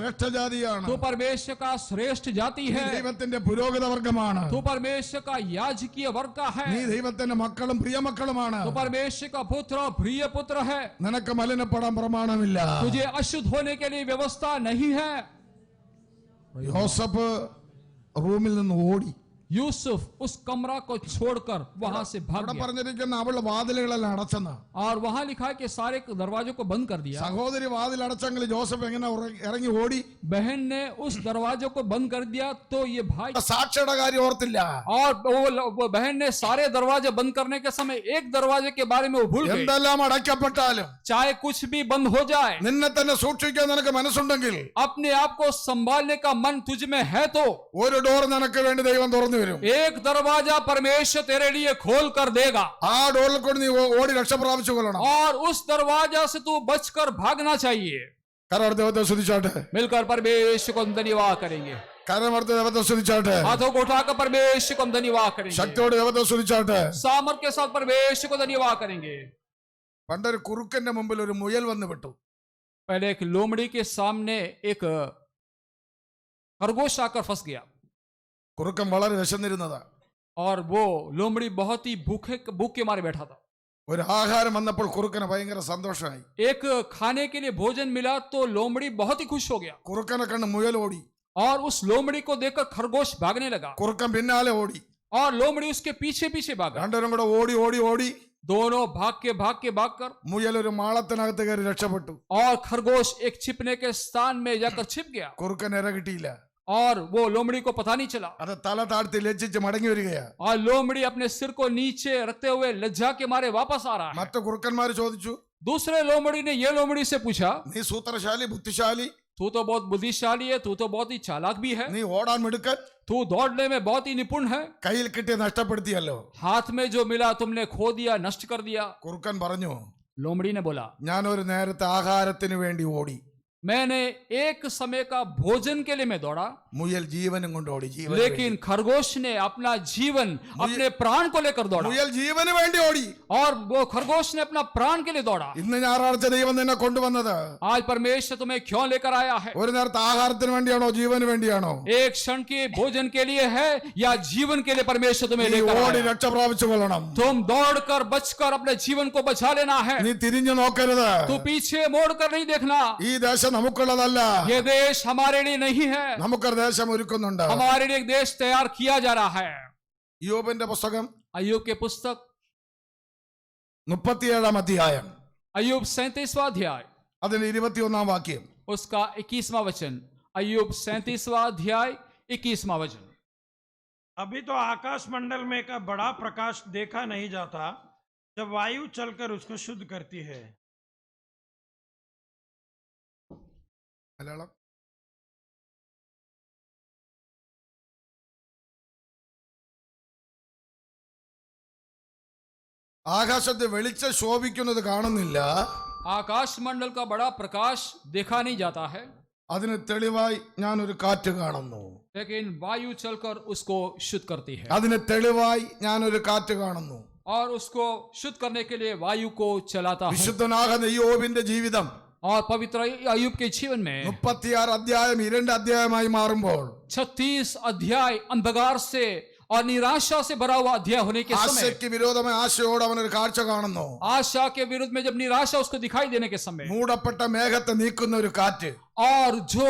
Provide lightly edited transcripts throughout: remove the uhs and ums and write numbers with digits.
ശ്രേഷ്ഠ ജാതിയാണ്. तू परमेश्वर का श्रेष्ठ जाति है. ദൈവത്തിന്റെ പുരോഹിത വർഗമാണ്. तू परमेश्वर का याजकीय वर्ग का है. നീ ദൈവത്തിന്റെ മക്കളും പ്രിയമക്കളുമാണ്. तू परमेश्वर का पुत्र और प्रिय पुत्र है. നിനക്ക് മലിനപ്പെടാൻ പ്രമാണമില്ല. तुझे अशुद्ध होने के लिए व्यवस्था नहीं है. യോസഫ് റൂമിൽ നിന്ന് ഓടി. यूसुफ उस कमरा को छोड़कर वहां से भाग गया. പറഞ്ഞിരിക്കുന്ന അവൾ വാതിലുകളെല്ലാം അടച്ചെന്ന്. और वहां लिखा है कि सारे दरवाजों को बंद कर दिया. സഹോദരി വാതിൽ അടച്ചെങ്കിൽ ജോസഫ് എങ്ങനെ ഇറങ്ങി ഓടി? बहन ने उस दरवाजे को बंद कर दिया तो ये भाई സാക്ഷിയുടെ കാര്യം ഓർത്തില്ല. और वो बहन ने सारे दरवाजे बंद करने के समय एक दरवाजे के बारे में वो भूल गई. എന്തെല്ലാം അടയ്ക്കപ്പെട്ടാലും चाहे कुछ भी बंद हो जाए, നിന്നെ തന്നെ സൂക്ഷിക്കാൻ നിനക്ക് മനസ്സുണ്ടെങ്കിൽ, अपने आप को संभालने का मन तुझ में है तो ഒരു ഡോർ നിനക്ക് വേണ്ടി ദൈവം തുറന്നു വരും. एक दरवाजा परमेश्वर तेरे लिए खोल कर देगा. ആ ഡോറിൽ കൂടി നീ ഓടി രക്ഷ പ്രാപിച്ചു കൊള്ളണം. और उस दरवाजा से तू बचकर भागना चाहिए. കരമർത്തി ദൈവത്തെ സ്തുതിച്ചാട്ടെ. मिलकर परमेश्वर को धन्यवाद करेंगे. കരമർത്തി ദൈവത്തെ സ്തുതിച്ചാട്ടെ. हाथों को उठाकर परमेश्वर को धन्यवाद करेंगे. ശക്തിയോടെ ദൈവത്തെ സ്തുതിച്ചാട്ടെ. सामर्थ के साथ परमेश्वर को धन्यवाद करेंगे. പണ്ടൊരു കുറുക്കന്റെ മുമ്പിൽ ഒരു മുയൽ വന്ന് വിട്ടു. पहले एक लोमड़ी के सामने एक खरगोश आकर फंस गया. കുറുക്കൻ വളരെ വിശന്നിരുന്നതാ. और वो लोमड़ी बहुत ही भूख के मारे बैठा था. ഒരു ആഹാരം വന്നപ്പോൾ കുറുക്കന് ഭയങ്കര സന്തോഷമായി. एक खाने के लिए भोजन मिला तो लोमड़ी बहुत ही खुश हो गया. കുറുക്കനെ കണ്ട് മുയൽ ഓടി. और उस लोमड़ी को देखकर खरगोश भागने लगा. കുറുക്കൻ പിന്നാലെ ഓടി. और लोमड़ी उसके पीछे पीछे भागा. രണ്ടുപേരും കൂടെ ഓടി ഓടി ഓടി दोनों भाग के भागकर മുയൽ ഒരു മാളത്തിനകത്ത് കയറി രക്ഷപ്പെട്ടു. और खरगोश एक छिपने के स्थान में जाकर छिप गया. കുറുക്കൻ ഇര കിട്ടിയില്ല. और वो लोमड़ी को पता नहीं चला. അത് തല താഴ്ത്തി ലജ്ജിച്ച് മടങ്ങി വരികയാ. और लोमड़ी अपने सिर को नीचे रखते हुए लज्जा के मारे वापस आ रहा है. മറ്റു കുറുക്കന്മാര് ചോദിച്ചു, दूसरे लोमड़ी ने ये लोमड़ी से पूछा, നീ സൂത്രശാലി ബുദ്ധിശാലി, तू तो बहुत बुद्धिशाली है, तू तो बहुत ही चालाक भी है, നീ ഓടാൻ മിടുക്കൻ, तू दौड़ने में बहुत ही निपुण है, കയ്യിൽ കിട്ടിയ നഷ്ടപ്പെടുത്തിയല്ലോ. हाथ में जो मिला तुमने खो दिया, नष्ट कर दिया. കുറുക്കൻ പറഞ്ഞു, लोमड़ी ने बोला, ഞാൻ ഒരു നേരത്തെ ആഹാരത്തിന് വേണ്ടി ഓടി. मैंने एक समय का भोजन के लिए मैं दौड़ा. മുയൽ ജീവനും കൊണ്ട് ഓടി. लेकिन खरगोश ने अपना जीवन अपने प्राण को लेकर दौड़ा. മുയൽ ജീവന് വേണ്ടി ഓടി. और वो खरगोश ने अपना प्राण के लिए दौड़ा. ഇന്ന് ഞായറാഴ്ച ദൈവം നിന്നെ കൊണ്ടുവന്നത് आज परमेश्वर तुम्हें क्यों लेकर आया है? ഒരു നേരത്തെ ആഹാരത്തിന് വേണ്ടിയാണോ ജീവന് വേണ്ടിയാണോ? एक क्षण के भोजन के लिए है या जीवन के लिए परमेश्वर तुम्हें നീ लेकर ഓടി आया? രക്ഷ പ്രാപിച്ചു കൊള്ളണം. तुम दौड़कर बचकर अपने जीवन को बचा लेना है. നീ തിരിഞ്ഞു നോക്കരുത്. तू पीछे मोड़ कर नहीं देखना. ഈ ദേശം നമുക്കുള്ളതല്ല. ये देश हमारे लिए नहीं है. നമുക്കൊരു ദേശം ഒരുക്കുന്നുണ്ട്. हमारे लिए एक देश तैयार किया जा रहा है. യോബിന്റെ പുസ്തകം अय्यूब के पुस्तक 37 അധ്യായം अय्यूब 37वां अध्याय അതിന് 21 വാക്യം. उसका 21वां वचन. अय्यूब 37वां अध्याय 21वां वचन. अभी तो आकाश मंडल में का बड़ा प्रकाश देखा नहीं जाता जब वायु चलकर उसको शुद्ध करती है. മലയാളം ആകാശത്തെ വെളിച്ചം ശോഭിക്കുന്നത് കാണുന്നില്ല. आकाश मंडल का बड़ा प्रकाश देखा नहीं जाता है, അതിന് തെളിവായി ഞാൻ ഒരു കാറ്റ് കാണുന്നു. लेकिन वायु चलकर उसको शुद्ध करती है. അതിന് തെളിവായി ഞാൻ ഒരു കാറ്റ് കാണുന്നു. और उसको शुद्ध करने के लिए वायु को चलाता है. വിശുദ്ധനാകുന്ന യോബിന്റെ ജീവിതം और पवित्र अय्यूब के जीवन में 36 അധ്യായം 2 അധ്യായമായി മാറുമ്പോൾ 36 अध्याय अंधकार से और निराशा से भरा हुआ अध्याय होने के समय ആശയ്ക്ക് വിരോധമായി ആശയോട് അവൻ ഒരു കാഴ്ച കാണുന്നു. आशा के विरुद्ध में जब निराशा उसको दिखाई देने के समय മൂടപ്പെട്ട മേഘത്തെ നീക്കുന്ന ഒരു കാറ്റ്. और जो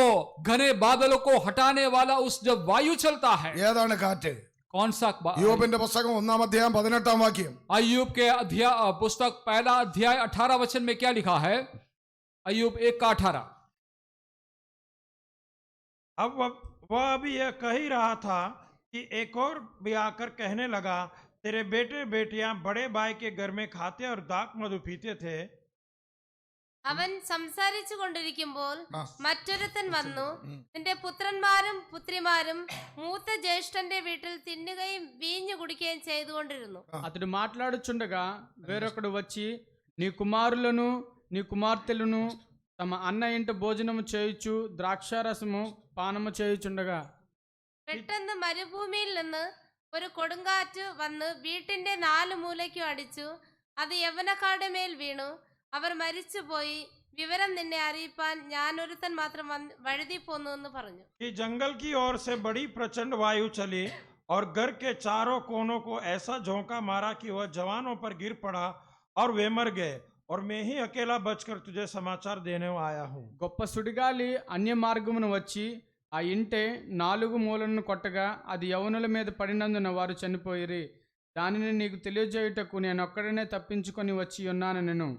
घने बादलों को हटाने वाला उस जब वायु चलता है, ഏതാണ് കാറ്റ്? कौन सा യോബിന്റെ പുസ്തകം 1 അധ്യായം 18 വാക്യം. अय्यूब के अध्याय पुस्तक 1 अध्याय 18 वचन में क्या लिखा है? अय्यूब 1:18. अब वह अभी यह कह ही रहा था कि एक और भी आकर कहने लगा, तेरे बेटे बेटियां बड़े भाई के घर में खाते और दाक मधु पीते थे. അവൻ സംസാരിച്ചു കൊണ്ടിരിക്കുമ്പോൾ ആ. മറ്റൊരുത്തൻ വന്നു, നിന്റെ പുത്രന്മാരും പുത്രിമാരും മൂത്ത ജ്യേഷ്ഠന്റെ വീട്ടിൽ തിന്നുകയും വീഞ്ഞു കുടിക്കുകയും ചെയ്തുകൊണ്ടിരുന്നു. అతడు మాట్లాడుచుండగా వేరొకడు వచ్చి, నీ కుమారులను నీ కుమార్తెలను తమ అన్న ఇంట భోజనము చేయుచు ద్రాక్షారసము పానము చేయుచుండగా പെട്ടെന്ന് മരുഭൂമിയിൽ നിന്ന് ഒരു കൊടുങ്കാറ്റ് വന്ന് വീട്ടിന്റെ 4 മൂലയ്ക്കും അടിച്ചു. അത് യവനക്കാരുടെ മേൽ വീണു. അവർ മരിച്ചുപോയി. വിവരം നിന്നെ അറിയിപ്പാൻ ഞാൻ ഒരുത്തൻ മാത്രം വഴുതി പോന്നു എന്ന് പറഞ്ഞു. कि जंगल की ओर से बड़ी प्रचंड वायु चली और घर के चारों कोनों को ऐसा झोंका मारा कि वह जवानों पर गिर पड़ा और वे मर गए, और मैं ही अकेला बचकर तुझे समाचार देने आया हूँ. గొప్ప సుడిగాలి అన్య మార్గమును వచ్చి ఆ ఇంటే 4 మూలలను కొట్టగా అది యవనుల మీద పడినందున వారు చనిపోయిరి. దానిని నీకు తెలియజేయుటకు నేనొక్కడనే తప్పించుకొని వచ్చి ఉన్నాను. నేను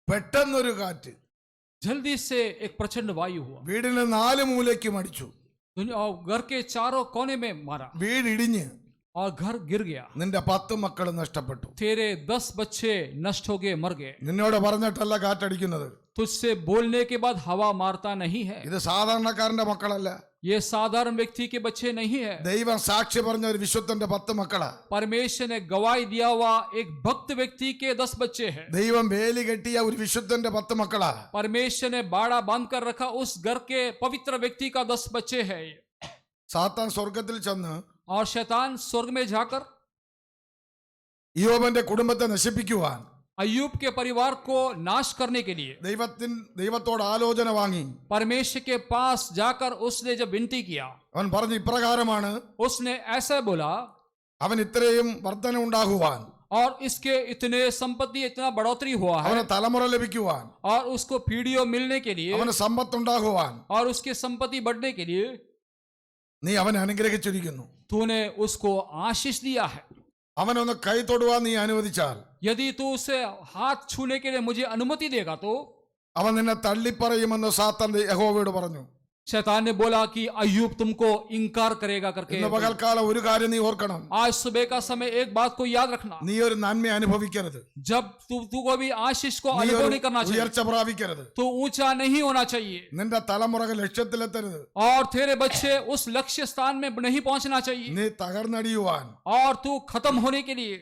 പെട്ടെന്നൊരു കാറ്റ് जल्दी से एक प्रचंड वायु हुआ വീടിന് 4 മൂലയ്ക്കും അടിച്ചു. और घर के चारों कोने में मारा വീട് ഇടിഞ്ഞ് और घर गिर गया. നിന്റെ 10 മക്കൾ നഷ്ടപ്പെട്ടു. तेरे 10 बच्चे नष्ट हो गए, मर गए. നിന്നോട് പറഞ്ഞിട്ടല്ല കാറ്റടിക്കുന്നത്. तुझसे बोलने के बाद हवा मारता नहीं है. ഇത് സാധാരണക്കാരന്റെ മക്കളല്ല. ये साधारण व्यक्ति के बच्चे नहीं है. ദൈവം സാക്ഷി പറഞ്ഞ ഒരു വിശുദ്ധന്റെ 10 മക്കളാ. परमेश्वर ने गवाही दिया हुआ एक भक्त व्यक्ति के 10 बच्चे हैं. ദൈവം വേലി കെട്ടിയ ഒരു വിശുദ്ധന്റെ 10 മക്കളാ. परमेश्वर ने बाड़ा बांध कर रखा उस घर के पवित्र व्यक्ति का 10 बच्चे हैं. സാത്താൻ സ്വർഗത്തിൽ ചെന്ന് और शैतान स्वर्ग में जाकर ഇയ്യോബിന്റെ കുടുംബത്തെ നശിപ്പിക്കുവാൻ अय्यूब के परिवार को नाश करने के लिए ദൈവത്തോട് ആലോചന വാങ്ങി. परमेश्वर के पास जाकर उसने जब विनती किया, അവൻ പറഞ്ഞു ഇപ്രകാരമാണ്, उसने ऐसा बोला, അവൻ ഇത്രയും വർധന ഉണ്ടാകുവാൻ, और इसके इतने संपत्ति इतना बढ़ोतरी हुआ है, അവന് തലമുറ ലഭിക്കുവാൻ, और उसको पीढ़ियों मिलने के लिए, അവന് സമ്പത്തുണ്ടാകുവാൻ और उसकी संपत्ति बढ़ने के लिए നീ അവനെ അനുഗ്രഹിച്ചിരിക്കുന്നു. तूने उसको आशीष दिया है. അവനൊന്ന് കൈ തൊടുവാൻ നീ അനുവദിച്ചാൽ यदि तू उसे हाथ छूने के लिए मुझे अनुमति देगा तो അവൻ നിന്നെ തള്ളിപ്പറയുമെന്ന് സാത്താൻ യഹോവയോട് പറഞ്ഞു. शैतान ने बोला कि अय्यूब तुमको इनकार करेगा करके. ഇന്ന് പകൽക്കാലം ഒരു കാര്യം നീ ഓർക്കണം. आज सुबह का समय एक बात को याद रखना, നീ ഒരു നന്മ അനുഭവിക്കരുത്. जब तू को भी आशीष को നീ अनुभव ഒരു नहीं करना चाहिए, ഉയർച്ച പ്രാപിക്കരുത്. तो ऊंचा नहीं होना चाहिए, നിന്റെ തലമുറകൾ ലക്ഷ്യത്തിലെത്തരുത്. और तेरे बच्चे उस लक्ष्य स्थान में नहीं पहुंचना चाहिए, നീ തകർന്നടിയുവാൻ और तू खत्म होने के लिए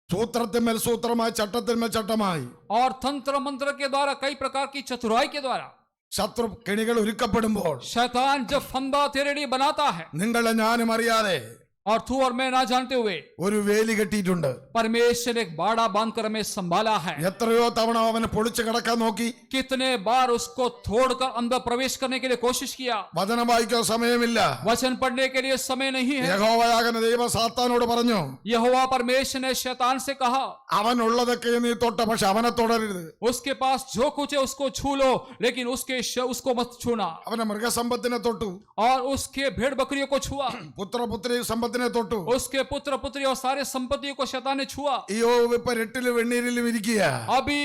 സൂത്രത്തിന്മേൽ സൂത്രമായി ചട്ടത്തിന്മേൽ ചട്ടമായി और तंत्र मंत्र के द्वारा कई प्रकार की चतुराई के द्वारा ശത്രു കെണികൾ ഒരുക്കപ്പെടുമ്പോൾ शैतान जब फंदा तेरे लिए बनाता है, നിങ്ങളെ ഞാനും അറിയാതെ और तू और मैं ना जानते हुए ഒരു വേലി കെട്ടിയിട്ടുണ്ട്. परमेश्वर एक बाड़ा बांधकर हमें संभाला है. എത്രയോ തവണ അവനെ പൊളിച്ചു കിടക്കാൻ നോക്കി. कितने बार उसको तोड़कर अंदर प्रवेश करने के लिए कोशिश किया. വചനം വായിക്കാൻ സമയമില്ല. वचन पढ़ने के लिए समय नहीं है. യഹോവയാകുന്ന ദൈവം സാത്താനോട് പറഞ്ഞു, यहोवा परमेश्वर ने शैतान से कहा, അവൻ ഉള്ളതൊക്കെ നീ തൊട്ട, പക്ഷെ അവനെ തുടരരുത്. उसके पास जो कुछ है उसको छू लो, लेकिन उसको मत छूना. അവനെ മൃഗസമ്പത്തിനെ തൊട്ടു, और उसके भेड़ बकरियों को छुआ, പുത്രപുത്രി സമ്പത്തിനെ തൊട്ടു. उसके पुत्र पुत्री और सारे संपत्तियों को शैतान ने छुआ. ഇയ്യോബ് ഇപ്പൊ രട്ടിലും വെണ്ണീരിലും ഇരിക്കുക. अभी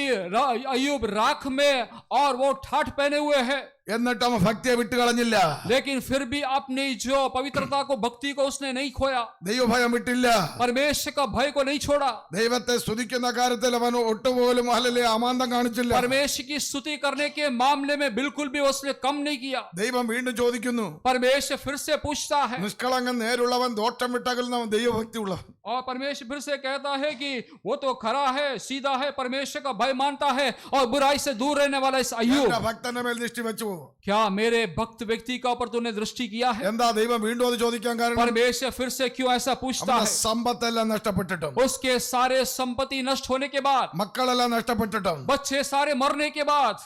अय्यूब राख में और वो ठाठ पहने हुए है, എന്നിട്ട് അവൻ ഭക്തിയെ വിട്ടുകളഞ്ഞില്ല. लेकिन फिर भी अपनी जो पवित्रता को, भक्ति को उसने नहीं खोया. ദൈവഭയം വിട്ടില്ല. परमेश्वर का भय को नहीं छोड़ा. ദൈവത്തെ സ്തുതിക്കുന്ന കാര്യത്തിൽ അവൻ ഒട്ടുപോലും അല്ലല്ലേ അമാന്തം കാണിച്ചില്ല. परमेश्वर की स्तुति करने के मामले में बिल्कुल भी उसने कम नहीं किया. ദൈവം വീണ്ടും ചോദിക്കുന്നു, परमेश्वर फिर से पूछता है, നിഷ്കളങ്കം നേരുള്ളവൻ ദോഷം വിട്ടകലുന്നവൻ ദൈവഭക്തി ഉള്ളവൻ. और परमेश्वर फिर से कहता है कि वो तो खरा है, सीधा है, परमेश्वर का भय मानता है और बुराई से दूर रहने वाला इस अय्यूब. എന്റെ ഭക്തന്റെ മേൽ ദൃഷ്ടി വെച്ചു. क्या मेरे भक्त व्यक्ति का ऊपर तूने दृष्टि किया है? എന്താ ദൈവം വീണ്ടും അത് ചോദിക്കാൻ കാരണം? परमेश्वर फिर से क्यों ऐसा पूछता അവന്റെ है? സമ്പത്തെല്ലാം നഷ്ടപ്പെട്ടിട്ടും, उसके सारे संपत्ति नष्ट होने के बाद, മക്കളെല്ലാം നഷ്ടപ്പെട്ടിട്ടും बच्चे सारे मरने के बाद,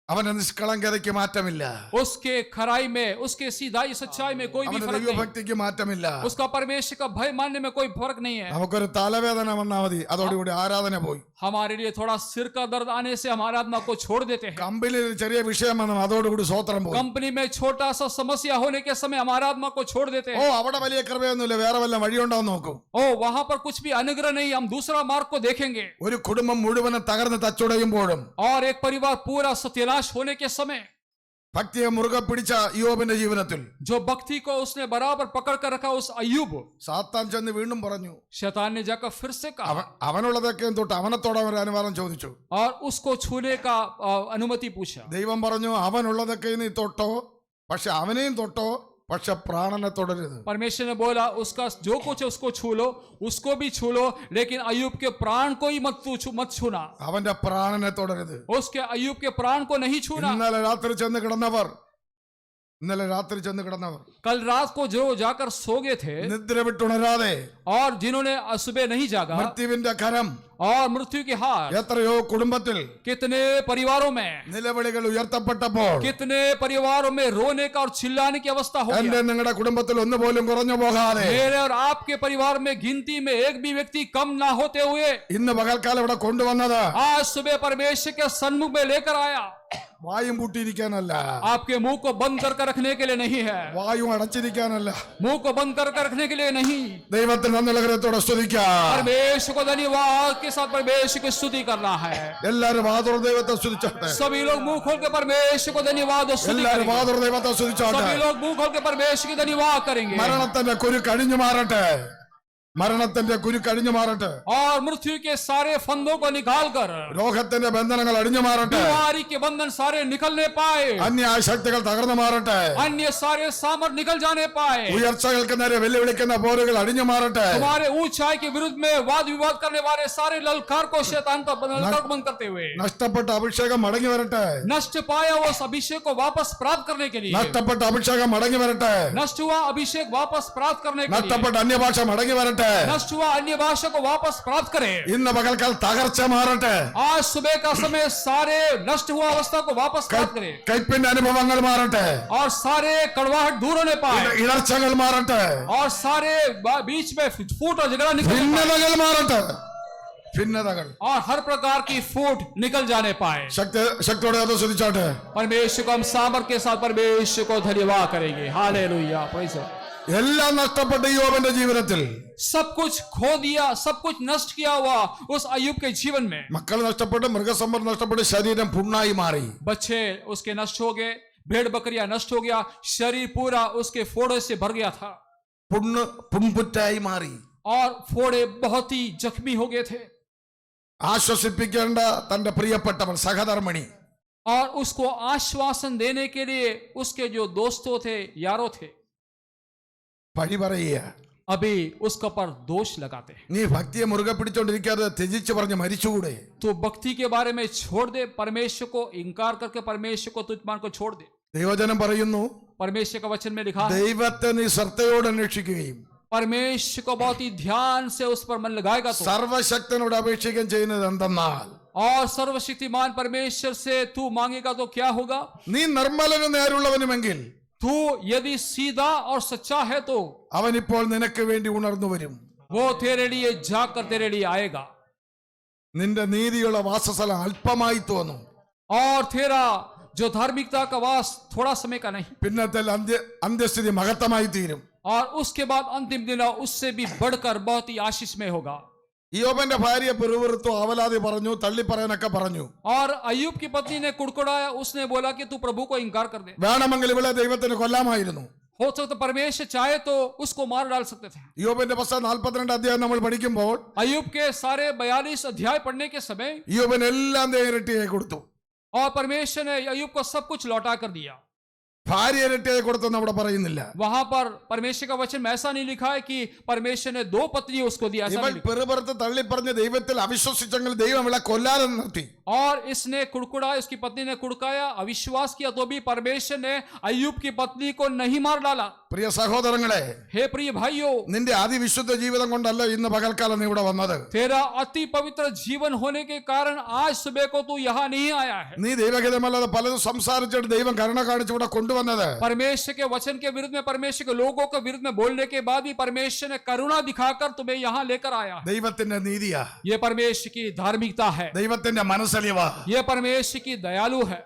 അവന്റെ നിഷ്കളങ്കതയ്ക്ക് മാറ്റമില്ല. उसके खराई में, उसके सीधाई सच्चाई में कोई भी അവന്റെ फर्क नहीं, ദൈവഭക്തിക്ക് മാറ്റമില്ല. उसका परमेश्वर का भय मानने में कोई फर्क नहीं है. നമുക്കൊരു തലവേദന വന്നാൽ മതി, അതോടുകൂടി ആരാധന പോയി. हमारे लिए थोड़ा सिर का दर्द आने से हम आराधना को छोड़ देते हैं. കമ്പനിയിൽ ഒരു ചെറിയ വിഷയം വന്നു, അതോടുകൂടി സ്വോത്രം പോയി. कंपनी में छोटा सा समस्या होने के समय हम आराधना को छोड़ देते ഓ हैं. അവിടെ വലിയ കൃപയൊന്നുമില്ല, വേറെ വല്ല വഴിയുണ്ടോ എന്ന് നോക്കൂ. ओ वहां पर कुछ भी अनुग्रह नहीं, हम दूसरा मार्ग को देखेंगे. ഒരു കുടുംബം മുഴുവനും തകർന്ന് തച്ചുടയുമ്പോഴും और एक परिवार पूरा सत्यानाश होने के समय ഭക്തിയെ മുറുകെ പിടിച്ച ഇയ്യോബിന്റെ ജീവിതത്തിൽ जो भक्ति को उसने बराबर पकड़ कर रखा उस अय्यूब, സാത്താൻ ചെന്ന് വീണ്ടും പറഞ്ഞു, शैतान ने जाकर फिर से कहा അവനുള്ളതൊക്കെ തൊട്ട് അവനെ തൊടാൻ ഒരു അനുവാദം ചോദിച്ചു. और उसको छूने का अनुमति पूछा. ദൈവം പറഞ്ഞു, അവനുള്ളതൊക്കെ നീ തൊട്ടോ, പക്ഷെ അവനെയും തൊട്ടോ, പക്ഷെ പ്രാണനെ തുടരുത്. परमेश्वर ने बोला उसका जो कुछ है उसको छू लो, उसको भी छू लो, लेकिन अय्यूब के प्राण को ही मत छूना. അവന്റെ പ്രാണനെ തുടരുത്. उसके अय्यूब के प्राण को नहीं छूना. ഇന്നലെ രാത്രി ചെന്ന് കിടന്നവർ ഇന്നലെ രാത്രി ചെന്ന് കിടന്നവർ, कल रात को जो जाकर सो गए थे നിദ്ര വിട്ടുണരാതെ और जिन्होंने सुबह नहीं जागा മൃത്യുവിന്റെ കരം और मृत्यु के हाथ എത്രയോ കുടുംബത്തിൽ कितने परिवारों में നിലവിളികൾ ഉയർത്തപ്പെട്ടപ്പോൾ कितने परिवारों में रोने का और चिल्लाने की अवस्था हो എന്റെ गया। നിങ്ങളുടെ കുടുംബത്തിൽ ഒന്നുപോലും കുറഞ്ഞു പോകാതെ मेरे और आपके परिवार में गिनती में एक भी व्यक्ति कम ना होते हुए ഇന്ന് പകൽക്കാലം ഇവിടെ കൊണ്ടുവന്നത് आज सुबह परमेश्वर के सन्मुख में लेकर आया। വായും പൂട്ടിയിരിക്കാനല്ല, आपके मुंह को बंद कर रखने के लिए नहीं है, വായും അടച്ചിരിക്കാനല്ല. मुंह को बंद कर रखने के लिए नहीं। ദൈവത്തിന് നന്ദിയുള്ള ഹൃദയത്തോടെ സ്തുതിക്കാം. परमेश्वर को धन्यवाद के साथ परमेश्वर की स्तुति करना है। എല്ലാരും വാതുർ ദൈവത്തെ സ്തുതിച്ചോട്ടെ. सभी लोग मुंह खोल के परमेश्वर को धन्यवाद और स्तुति എല്ലാരും करेंगे। വാതുർ ദൈവത്തെ സ്തുതിച്ചോട്ടെ. सभी लोग मुंह खोल के परमेश्वर की धन्यवाद करेंगे। മരണത്തിന്റെ കുരു കഴിഞ്ഞു മാറട്ടെ, മരണത്തിന്റെ കുരു കഴിഞ്ഞു മാറട്ടെ, और मृत्यु के सारे फंदों को निकाल कर രോഗത്തിന്റെ ബന്ധനങ്ങൾ അടിഞ്ഞു മാറട്ടെ, बीमारी के बंधन सारे निकलने पाए, അന്യായ ശക്തികൾ തകർന്നു മാറട്ടെ, अन्य सारे सामर्थ निकल जाने पाए, ഉയർച്ചകൾക്ക് നേരെ വെല്ലുവിളിക്കുന്ന പോരുകൾ അടിഞ്ഞു മാറട്ടെ. तुम्हारे ऊंचाई के विरुद्ध में वाद विवाद करने वाले सारे ललकार को शैतान का ललकार को बंद करते हुए നഷ്ടപ്പെട്ട അഭിഷേകം മടങ്ങി വരട്ടെ, नष्ट पाया हुआ उस अभिषेक को वापस प्राप्त करने के लिए, നഷ്ടപ്പെട്ട അഭിഷേകം മടങ്ങി വരട്ടെ, नष्ट हुआ अभिषेक वापस प्राप्त करने के लिए, നഷ്ടപ്പെട്ട അന്യഭാഷ മടങ്ങി വരട്ടെ. नष्ट हुआ अन्य भाषा को वापस प्राप्त करे। ഇന്ന് പകൽക്കാൽ തകർച്ച മാറട്ടെ, आज सुबह का समय सारे नष्ट हुआ अवस्था को वापस प्राप्त करे കയ്പിന്റെ അനുഭവങ്ങൾ മാറട്ടെ, और सारे कड़वाहट दूर होने पाए ഇടർച്ചകൾ മാറട്ടെ, और सारे बीच में फूट और झगड़ा निकल जाए ഭിന്നതകൾ മാറട്ടെ, ഭിന്നതകൾ. और हर प्रकार की फूट निकल जाने पाए। ശക്തിയോടെ അത് ശ്രദ്ധിച്ചോട്ടെ. परमेश्वर को हम सामर्थ के साथ परमेश्वर को धन्यवाद करेंगे। Hallelujah, praise God. എല്ലാം നഷ്ടപ്പെട്ട യോബിന്റെ ജീവിതത്തിൽ सब कुछ खो दिया, सब कुछ नष्ट किया हुआ उस अय्यूब के जीवन में, മക്കൾ നഷ്ടപ്പെട്ട്, മൃഗസമ്പത്ത് നഷ്ടപ്പെട്ട്, ശരീരം പുണ്ണായി മാറി. बच्चे उसके नष्ट हो गए, भेड़ बकरियां नष्ट हो गया, शरीर पूरा उसके फोड़े से भर गया था പുൺപുറ്റായി മാറി. और फोड़े बहुत ही जख्मी हो गए थे। ആശ്വസിപ്പിക്കേണ്ട തന്റെ പ്രിയപ്പെട്ടവൻ സഹധർമ്മിണി और उसको आश्वासन देने के लिए उसके जो दोस्तों थे, यारों थे, പഴി പറയുക. अभी उसके ऊपर दोष लगाते हैं। നീ ഭക്തിയെ മുറുകെ പിടിച്ചോണ്ടിരിക്കാതെ ത്യജിച്ച് പറഞ്ഞ് മരിച്ചുകൂടെ? तो भक्ति के बारे में छोड़ दे, परमेश्वर को इनकार करके परमेश्वर को तुझ मान को छोड़ दे। ദൈവജനം പറയുന്നു, परमेश्वर का वचन में लिखा है, ദൈവത്തെ നീ ശ്രദ്ധയോടെ അന്വേഷിക്കുകയും परमेश्वर को बहुत ही ध्यान से उस पर मन लगाएगा तो, സർവശക്തനോട് അപേക്ഷിക്കുകയും ചെയ്യുന്നത് എന്തെന്നാൽ, और सर्वशक्तिमान परमेश्वर से तू मांगेगा तो क्या होगा? നീ നിർമ്മലനും നേരുള്ളവനുമെങ്കിൽ तू यदि सीधा और सच्चा है तो അവനിപ്പോൾ നിനക്ക് വേണ്ടി ഉണർന്നു വരും. वो तेरे लिए जाग कर तेरे लिए आएगा, നിന്റെ നീതിയുള്ള വാസസ്ഥലം അല്പമായി തോന്നും, और तेरा जो धार्मिकता का वास थोड़ा समय का नहीं, പിന്നത്തെ അന്ത്യസ്ഥിതി മഹത്തമായി തീരും. और उसके बाद अंतिम दिन उससे भी बढ़कर बहुत ही आशीषमय होगा। യോബന്റെ ഭാര്യ പിറുപിറുത്തു, അവലാതി പറഞ്ഞു, തള്ളിപ്പറയാനൊക്കെ പറഞ്ഞു. और अय्यूब की पत्नी ने कुड़कुड़ाया, उसने बोला कि तू प्रभु को इनकार कर दे। വേണമെങ്കിൽ ഇവളെ ദൈവത്തിന് കൊല്ലാമായിരുന്നു. हो सकता परमेश्वर चाहे तो उसको मार डाल सकते थे। യോബിന്റെ പുസ്തകം 42 അധ്യായം നമ്മൾ പഠിക്കുമ്പോൾ अय्यूब के सारे 42 अध्याय पढ़ने के समय യോബിന് എല്ലാം ദൈവം ഇരട്ടിയായി കൊടുത്തു. और परमेश्वर ने अय्यूब को सब कुछ लौटा कर दिया। ഭാര്യ ഇരട്ടിയായി കൊടുത്തെന്ന് അവിടെ പറയുന്നില്ല. वहां पर परमेश्वर का वचन में ऐसा नहीं लिखा है कि परमेश्वर ने 2 पत्नी उसको दिया, ऐसा ഇവൾ नहीं लिखा। പിറുപിറുത്ത് തള്ളിപ്പറഞ്ഞ് ദൈവത്തിൽ അവിശ്വസിച്ചെങ്കിൽ ദൈവം ഇവളെ കൊല്ലാതെ നിർത്തി. और इसने कुड़कुड़ाया, उसकी पत्नी ने कुड़काया, अविश्वास किया तो भी परमेश्वर ने अय्यूब की पत्नी को नहीं मार डाला। പ്രിയ സഹോദരങ്ങളെ, हे प्रिय भाइयों, നിന്റെ അതിവിശുദ്ധ ജീവിതം കൊണ്ടല്ല ഇന്ന് പകൽക്കാലം നീ ഇവിടെ വന്നത്. तेरा अति पवित्र जीवन होने के कारण आज सुबह को तू यहाँ नहीं आया है। നീ ദൈവഹിതമല്ലാതെ പലതും സംസാരിച്ചിട്ട് ദൈവം കരുണ കാണിച്ച് ഇവിടെ കൊണ്ടുവന്നത്. परमेश्वर के वचन के विरुद्ध में, परमेश्वर के लोगों के विरुद्ध में बोलने के बाद भी परमेश्वर ने करुणा दिखाकर तुम्हें यहाँ लेकर आया है। ദൈവത്തിന്റെ നീതിയാ, ये परमेश्वर की धार्मिकता है, ദൈവത്തിന്റെ മനസ്സലിവാ. ये परमेश्वर की दयालु है।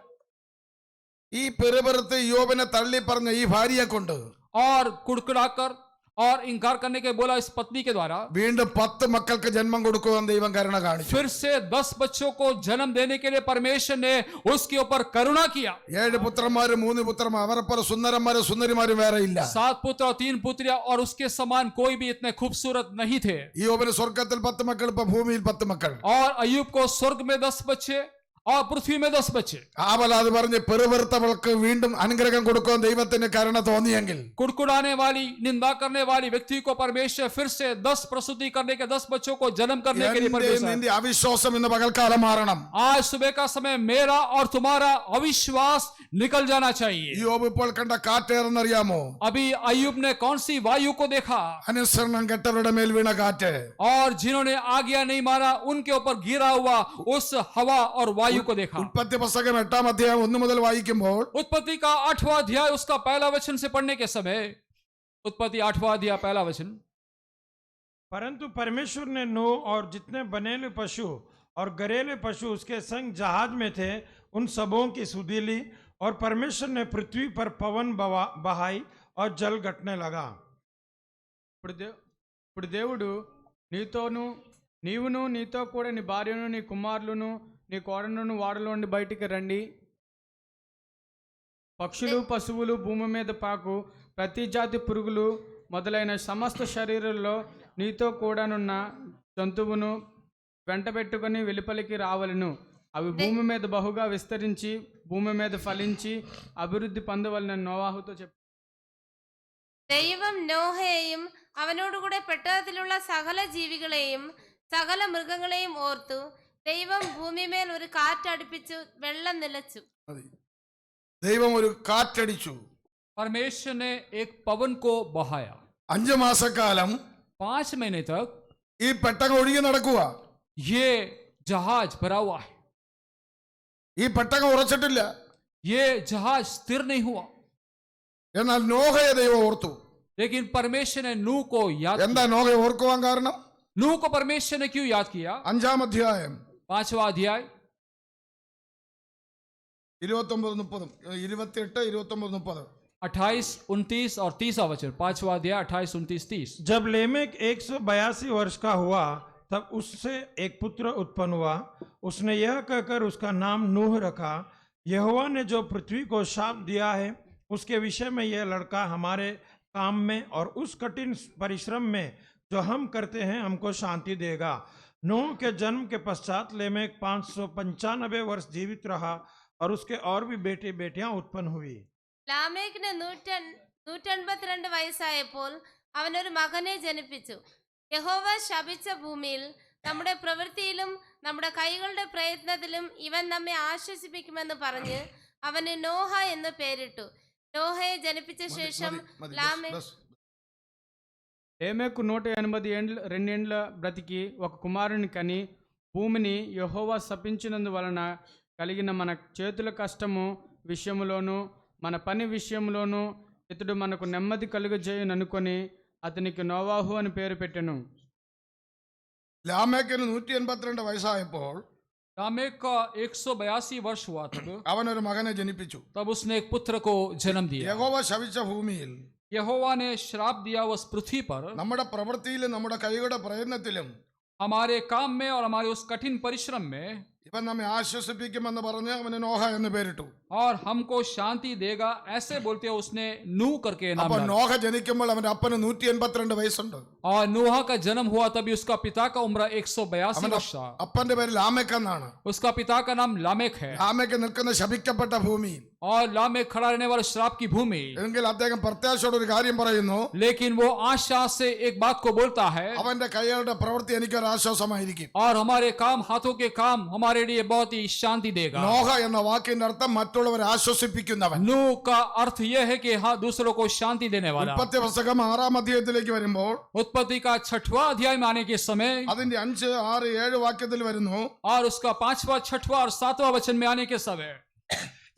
ഈ പിറുപിറുത്ത് യോബിനെ തള്ളിപ്പറഞ്ഞ ഈ ഭാര്യയെ കൊണ്ട് और कुड़कुड़ाकर और इनकार करने के बोला इस पत्नी के द्वारा വീണ്ടും 10 മക്കൾക്ക് ജന്മം കൊടുക്കുവാൻ ദൈവം കരുണ കാണിച്ചു. फिर से 10 बच्चों को जन्म देने के लिए परमेश्वर ने उसके ऊपर करुणा किया। 7 പുത്രന്മാരും 3 പുത്രന്മാർ, അവരെപ്പോലെ സുന്ദരന്മാരും സുന്ദരിമാരും വേറെ ഇല്ല. 7 पुत्र और 3 पुत्रियां, और उसके समान कोई भी इतने खूबसूरत नहीं थे। യോബിന് സ്വർഗത്തിൽ 10 മക്കൾ, ഇപ്പൊ ഭൂമിയിൽ 10 മക്കൾ. और अय्यूब को स्वर्ग में 10 बच्चे और पृथ्वी में 10 बच्चे। ആവൽ അത് പറഞ്ഞ് പെറുപെറുത്തവൾക്ക് വീണ്ടും അനുഗ്രഹം കൊടുക്കാൻ ദൈവത്തിന് കരുണ തോന്നിയെങ്കിൽ कुड़कुड़ाने वाली, निंदा करने वाली व्यक्ति को परमेश्वर फिर से 10 प्रसूति करने के 10 बच्चों को जन्म करने के लिए എന്റെയും परमेश्वर। നിന്റെ അവിശ്വാസം ഇന്ന് പകൽക്കാലം മാറണം. आज सुबह का समय मेरा और तुम्हारा अविश्वास निकल जाना चाहिए। യോബ് ഇപ്പോൾ കണ്ട കാറ്റേറെന്നറിയാമോ? अभी अय्यूब ने कौन सी वायु को देखा? അനുസരണം കെട്ടവരുടെ മേൽ വീണ കാറ്റ്. और जिन्होंने आज्ञा नहीं मारा उनके ऊपर गिरा हुआ उस हवा और वायु को देखा। ഉൽപ്പത്തി പുസ്തകം 8-ാം അധ്യായം 1 മുതൽ വായിക്കുമ്പോൾ उत्पत्ति का 8वां अध्याय उसका पहला वचन से पढ़ने के समय, उत्पत्ति 8वां अध्याय पहला वचन, परंतु परमेश्वर ने नूह और जितने बनेले पशु और घरेलू पशु उसके संग जहाज में थे उन सबों की सुधि ली, और परमेश्वर ने पृथ्वी पर पवन बहाई और जल घटने लगा। ఇప్పుడు దేవుడు నీతోను, నీవును, నీతో కూడా నీ భార్యను, నీ కుమారులను, నీ కోడలను వాడలో నుండి బయటికి రండి. పక్షులు, పశువులు, భూమి మీద పాకు ప్రతి జాతి పురుగులు మొదలైన సమస్త శరీరంలో నీతో కూడానున్న జంతువును వెంటబెట్టుకొని వెలుపలికి రావలను. అవి భూమి మీద బహుగా విస్తరించి భూమి మీద ఫలించి అభివృద్ధి పొందవలనని నోవాహుతో చెప్పాడు. ദൈവം നോഹയെയും അവനോടുകൂടെ പെട്ടകത്തിലുള്ള സകല ജീവികളെയും സകല മൃഗങ്ങളെയും ഓർത്തു. ദൈവം ഭൂമിമേൽ ഒരു കാറ്റടിപ്പിച്ചു, വെള്ളം നിലച്ചു. ദൈവം ഒരു കാറ്റടിച്ചു. परमेश्वर ने एक पवन को बहाया. 5 മാസക്കാലം 5 महीने तक ഈ പെട്ടകം ഒഴുകി നടക്കുക. ये जहाज भरा हुआ है. ഈ പെട്ടകം ഉറച്ചിട്ടില്ല. ये जहाज स्थिर नहीं हुआ. എന്നാൽ നോഹയെ ദൈവം ഓർത്തു. लेकिन परमेश्वर ने नूह को याद എന്താ किया. നോഹയെ ഓർക്കുവാൻ കാരണം? नूह को परमेश्वर ने क्यों याद किया? 5-ാം അധ്യായം 5वां अध्याय 29-30 28 29 30 28, 29 और 30 वचन. 5वां अध्याय 28, 29, 30. जब लेमेक 182 वर्ष का हुआ तब उससे एक पुत्र उत्पन्न हुआ। उसने यह कहकर उसका नाम नूह रखा, यहोवा ने जो पृथ्वी को शाप दिया है उसके विषय में यह लड़का हमारे काम में और उस कठिन परिश्रम में जो हम करते हैं हमको शांति देगा। नूह के जन्म के पश्चात लेमेक 595 वर्ष जीवित रहा और उसके और भी बेटे बेटियां उत्पन्न हुई। ലാമേക്കിന് 182 വയസ്സായപ്പോൾ അവനൊരു മകനെ ജനിപ്പിച്ചു. യഹോവ ശപിച്ച ഭൂമിയിൽ നമ്മുടെ പ്രവൃത്തിയിലും നമ്മുടെ കൈകളുടെ പ്രയത്നത്തിലും ഇവൻ നമ്മെ ആശ്വസിപ്പിക്കുമെന്ന് പറഞ്ഞ് അവന് നോഹ എന്ന് പേരിട്ടു. നോഹയെ ജനിപ്പിച്ച ശേഷം ലാമേക്ക് లేమెకు 182 ఏండ్ల బ్రతికి ఒక కుమారుని కని భూమిని యెహోవా శపించినందువలన కలిగిన మన చేతుల కష్టము విషయములోను మన పని విషయంలోను ఇతడు మనకు నెమ్మది కలుగజేయుననుకొని అతనికి నోవాహు అని పేరు పెట్టెను. ലാമേക്കിന് 182 വയസ്സായപ്പോൾ लामेक का 182 वर्ष हुआ അവനൊരു മകനെ ജനിപ്പിച്ചു. तब उसने एक पुत्र को जन्म दिया. യഹോവ ശപിച്ച ഭൂമിയിൽ यहोवा ने श्राप दिया उस पृथ्वी पर നമ്മുടെ പ്രവൃത്തിയിലും നമ്മുടെ കൈകളുടെ പ്രയത്നത്തിലും हमारे काम में और हमारे उस कठिन परिश्रम में ഇവൻ നമ്മെ ആശ്വസിപ്പിക്കുമെന്ന് പറഞ്ഞ് അവന് നോഹ എന്ന് പേരിട്ടു. और हमको शांति देगा ऐसे बोलते हुए उसने नूह करके नाम അപ്പൊ डाला. നോഹ ജനിക്കുമ്പോൾ അവന്റെ അപ്പന് 182 വയസ്സുണ്ട്. और नूह का जन्म हुआ तभी उसका पिता का उम्र 182 वर्ष था. അപ്പന്റെ പേര് ലാമെക്ക് എന്നാണ്. उसका पिता का नाम लामेक है. ലാമെക്ക് നിൽക്കുന്ന ശപിക്കപ്പെട്ട ഭൂമിയിൽ और लामेक खड़ा रहने वाले श्राप की भूमि. എങ്കിൽ അദ്ദേഹം പ്രത്യാശയോടെ ഒരു കാര്യം പറയുന്നു, लेकिन वो आशा से एक बात को बोलता है, അവന്റെ കൈകളുടെ പ്രവൃത്തി എനിക്കൊരു ആശ്വാസമായിരിക്കും. और हमारे काम, हाथों के काम हमारे लिए बहुत ही शांति देगा. നോഹ എന്ന വാക്കിന്റെ അർത്ഥം മറ്റുള്ളവരെ ആശ്വസിപ്പിക്കുന്നവൻ. नूह का अर्थ यह है कि हाँ दूसरों को शांति देने वाला. ഉൽപ്പത്തി പുസ്തകം 6-ാം അധ്യായത്തിലേക്ക് വരുമ്പോൾ उत्पत्ति का 6वां अध्याय में आने के समय അതിന്റെ 5, 6, 7 വാക്യത്തിൽ വരുന്നു, और उसका 5वां, 6वां और 7वां वचन में आने के समय